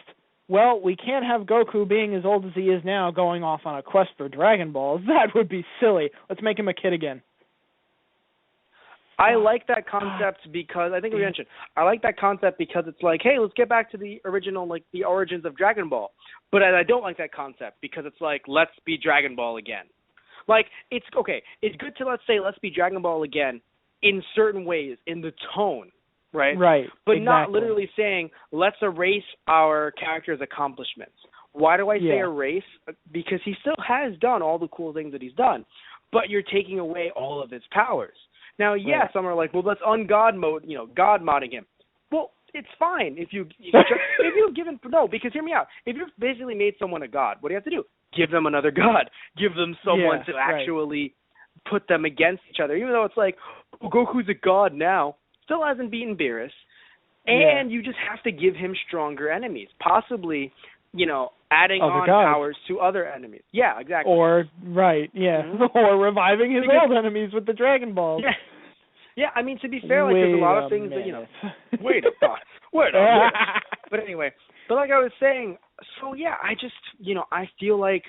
Well, we can't have Goku being as old as he is now going off on a quest for Dragon Balls. That would be silly. Let's make him a kid again. I like that concept because I think we mentioned. I like that concept because it's like, hey, let's get back to the original, like the origins of Dragon Ball. But I don't like that concept because it's like, let's be Dragon Ball again. Like, it's okay. It's good to let's be Dragon Ball again in certain ways, in the tone, right? Right. But not literally saying, let's erase our character's accomplishments. Why do I say erase? Because he still has done all the cool things that he's done, but you're taking away all of his powers. Now, some are like, well, let's God modding him. Well, it's fine if you've given because hear me out. If you've basically made someone a god, what do you have to do? Give them another god. Give them someone to actually put them against each other. Even though it's like, Goku's a god now, still hasn't beaten Beerus, and you just have to give him stronger enemies, possibly, adding on powers to other enemies. Yeah, exactly. Or or reviving his old enemies with the Dragon Balls. Yeah, I mean, to be fair, like, there's a lot of things that, wait a minute. But anyway, but like I was saying, so I just, I feel like,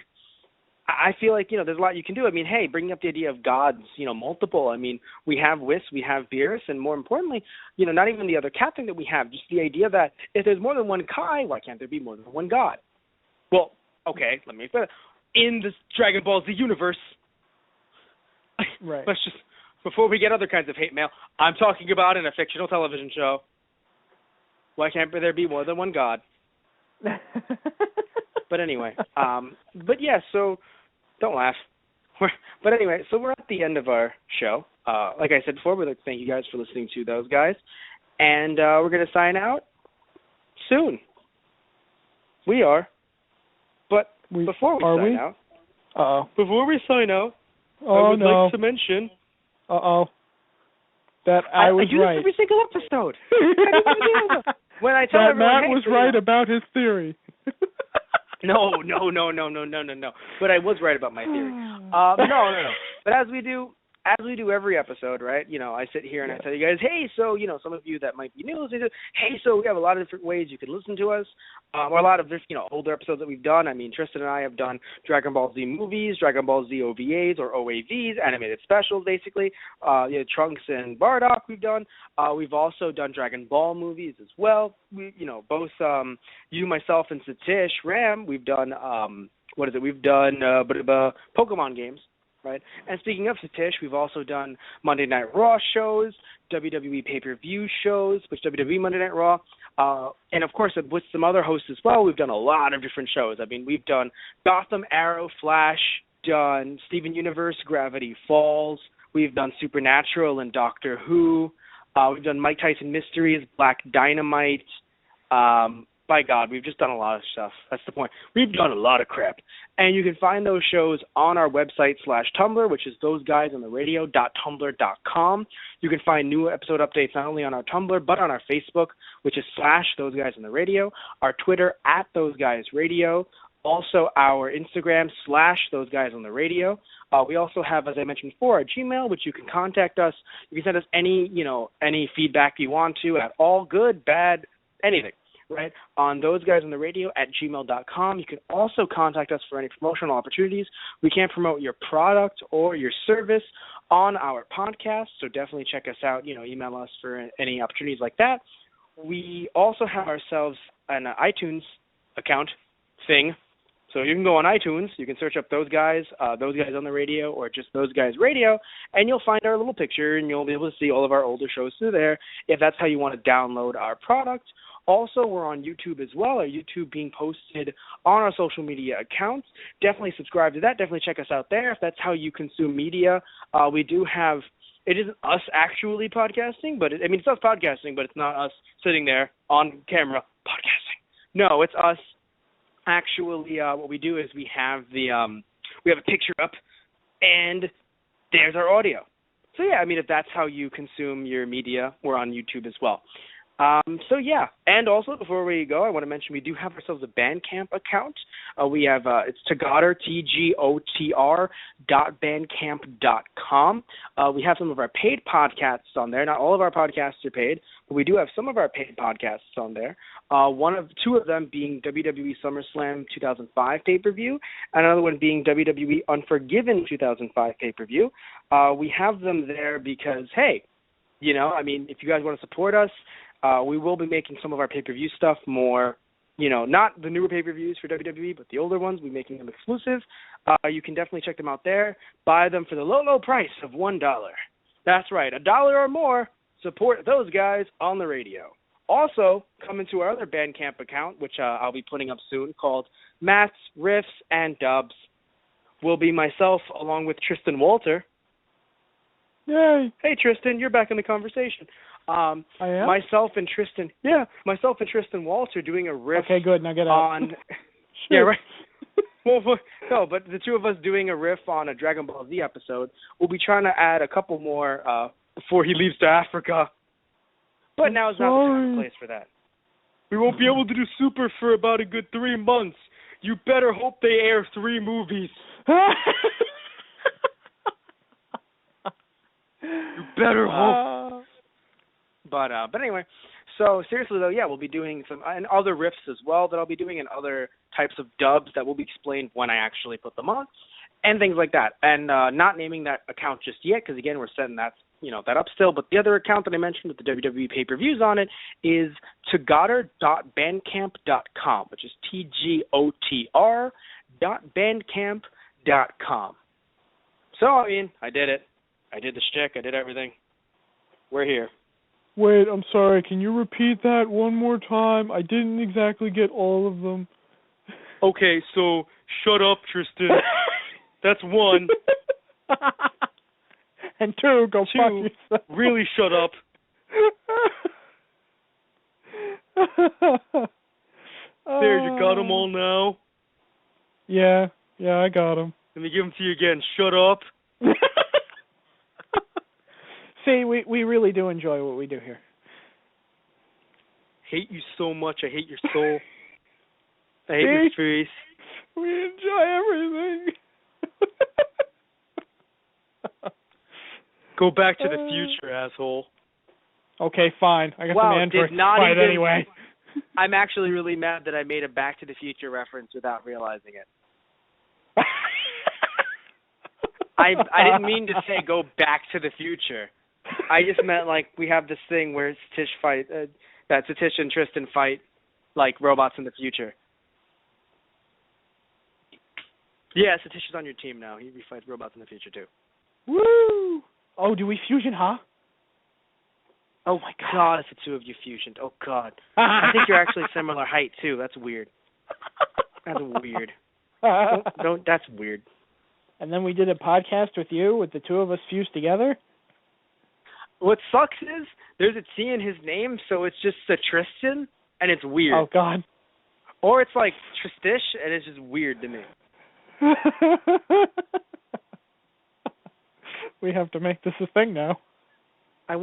there's a lot you can do. I mean, hey, bringing up the idea of gods, multiple. I mean, we have Whis, we have Beerus, and more importantly, not even the other captain that we have, just the idea that if there's more than one Kai, why can't there be more than one god? Okay, let me explain it. In the Dragon Ball Z universe, right. Let's just, before we get other kinds of hate mail, I'm talking about in a fictional television show. Why can't there be more than one God? But anyway, but yeah, so don't laugh. But anyway, so we're at the end of our show. Like I said before, we'd like to thank you guys for listening to those guys. And we're going to sign out soon. We are. But before we sign out, before we sign out, I would like to mention. That I was I do right. this every single episode. When I tell that everyone, Matt was right about his theory. No. But I was right about my theory. No. But as we do every episode, right? You know, I sit here and I tell you guys, hey, so, you know, some of you that might be new listening to, hey, so we have a lot of different ways you can listen to us, or a lot of, you know, older episodes that we've done. I mean, Tristan and I have done Dragon Ball Z movies, Dragon Ball Z OVAs or OAVs, animated specials, basically. Trunks and Bardock we've done. We've also done Dragon Ball movies as well. We, you know, both you, myself, and Satish Ram, we've done, We've done Pokemon games. Right. And speaking of Satish, we've also done Monday Night Raw shows, WWE pay-per-view shows, which WWE Monday Night Raw, and of course with some other hosts as well. We've done a lot of different shows. I mean, we've done Gotham, Arrow, Flash, done Steven Universe, Gravity Falls. We've done Supernatural and Doctor Who. We've done Mike Tyson Mysteries, Black Dynamite. By God, we've just done a lot of stuff. That's the point. We've done a lot of crap. And you can find those shows on our website /Tumblr, which is thoseguysonthe.radio.tumblr.com. You can find new episode updates not only on our Tumblr, but on our Facebook, which is /ThoseGuysOnTheRadio, our Twitter @ThoseGuysRadio, also our Instagram /ThoseGuysOnTheRadio. We also have, as I mentioned before, our Gmail, which you can contact us. You can send us any feedback you want to, at all, good, bad, anything. Right, on thoseguysontheradio@gmail.com. You can also contact us for any promotional opportunities. We can't promote your product or your service on our podcast, so definitely check us out. You know, email us for any opportunities like that. We also have ourselves an iTunes account thing, so you can go on iTunes. You can search up Those Guys on the Radio, or just Those Guys Radio, and you'll find our little picture, and you'll be able to see all of our older shows through there if that's how you want to download our product. Also, we're on YouTube as well, our YouTube being posted on our social media accounts. Definitely subscribe to that. Definitely check us out there if that's how you consume media. We do have, it isn't us actually podcasting, but it's us podcasting, but it's not us sitting there on camera podcasting. No, it's us actually, what we do is we have a picture up, and there's our audio. So yeah, if that's how you consume your media, we're on YouTube as well. And also before we go, I want to mention we do have ourselves a Bandcamp account. We have it's Tgotr, TGOTR.bandcamp.com. We have some of our paid podcasts on there. Not all of our podcasts are paid, but we do have some of our paid podcasts on there. Two of them being WWE SummerSlam 2005 pay-per-view, and another one being WWE Unforgiven 2005 pay-per-view. We have them there because, hey, if you guys want to support us, we will be making some of our pay-per-view stuff more, not the newer pay-per-views for WWE, but the older ones. We're making them exclusive. You can definitely check them out there. Buy them for the low, low price of $1. That's right, $1 or more. Support Those Guys on the Radio. Also, come into our other Bandcamp account, which I'll be putting up soon, called Matt's Riffs and Dubs. Will be myself along with Tristan Walter. Yay! Hey, Tristan, you're back in the conversation. I am? Myself and Tristan Walter doing a riff. Okay, good. Now get out. Yeah, right. No, but the two of us doing a riff on a Dragon Ball Z episode. We'll be trying to add a couple more before he leaves to Africa. But now is not the time and place for that. We won't be able to do Super for about a good 3 months. You better hope they air 3 movies. You better hope. But anyway, so seriously though, yeah, we'll be doing some and other riffs as well that I'll be doing, and other types of dubs that will be explained when I actually put them on, and things like that. And not naming that account just yet, because again, we're setting that up still. But the other account that I mentioned with the WWE pay-per-views on it is Tgotr.bandcamp.com, which is TGOTR Bandcamp.com. So, I mean, I did it. I did the shtick. I did everything. We're here. Wait, I'm sorry. Can you repeat that one more time? I didn't exactly get all of them. Okay, so shut up, Tristan. That's one. And two, go fuck yourself. Really shut up. There, you got them all now? Yeah, I got them. Let me give them to you again. Shut up. See, we really do enjoy what we do here. Hate you so much. I hate your soul. I hate your face. We enjoy everything. Go back to the future, asshole. Okay, fine. I got the Android fight anyway. I'm actually really mad that I made a Back to the Future reference without realizing it. I didn't mean to say go back to the future. I just meant like we have this thing where that Satish and Tristan fight like robots in the future. Yeah, Satish is on your team now. He fights robots in the future too. Woo! Oh, do we fusion, huh? Oh my God, if the two of you fusioned. Oh God. I think you're actually similar height too. That's weird. That's weird. Don't. That's weird. And then we did a podcast with you, with the two of us fused together. What sucks is there's a T in his name, so it's just a Tristan, and it's weird. Oh God. Or it's like Tristish, and it's just weird to me. We have to make this a thing now. I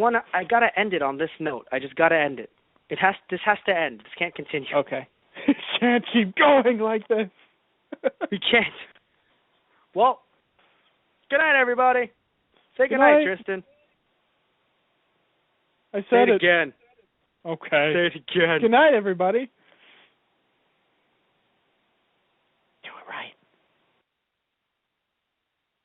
gotta end it on this note. I just gotta end it. This has to end. This can't continue. Okay. It can't keep going like this. We can't. Well, good night, everybody. Say good night, Tristan. I said it again. Okay. Say it again. Good night, everybody.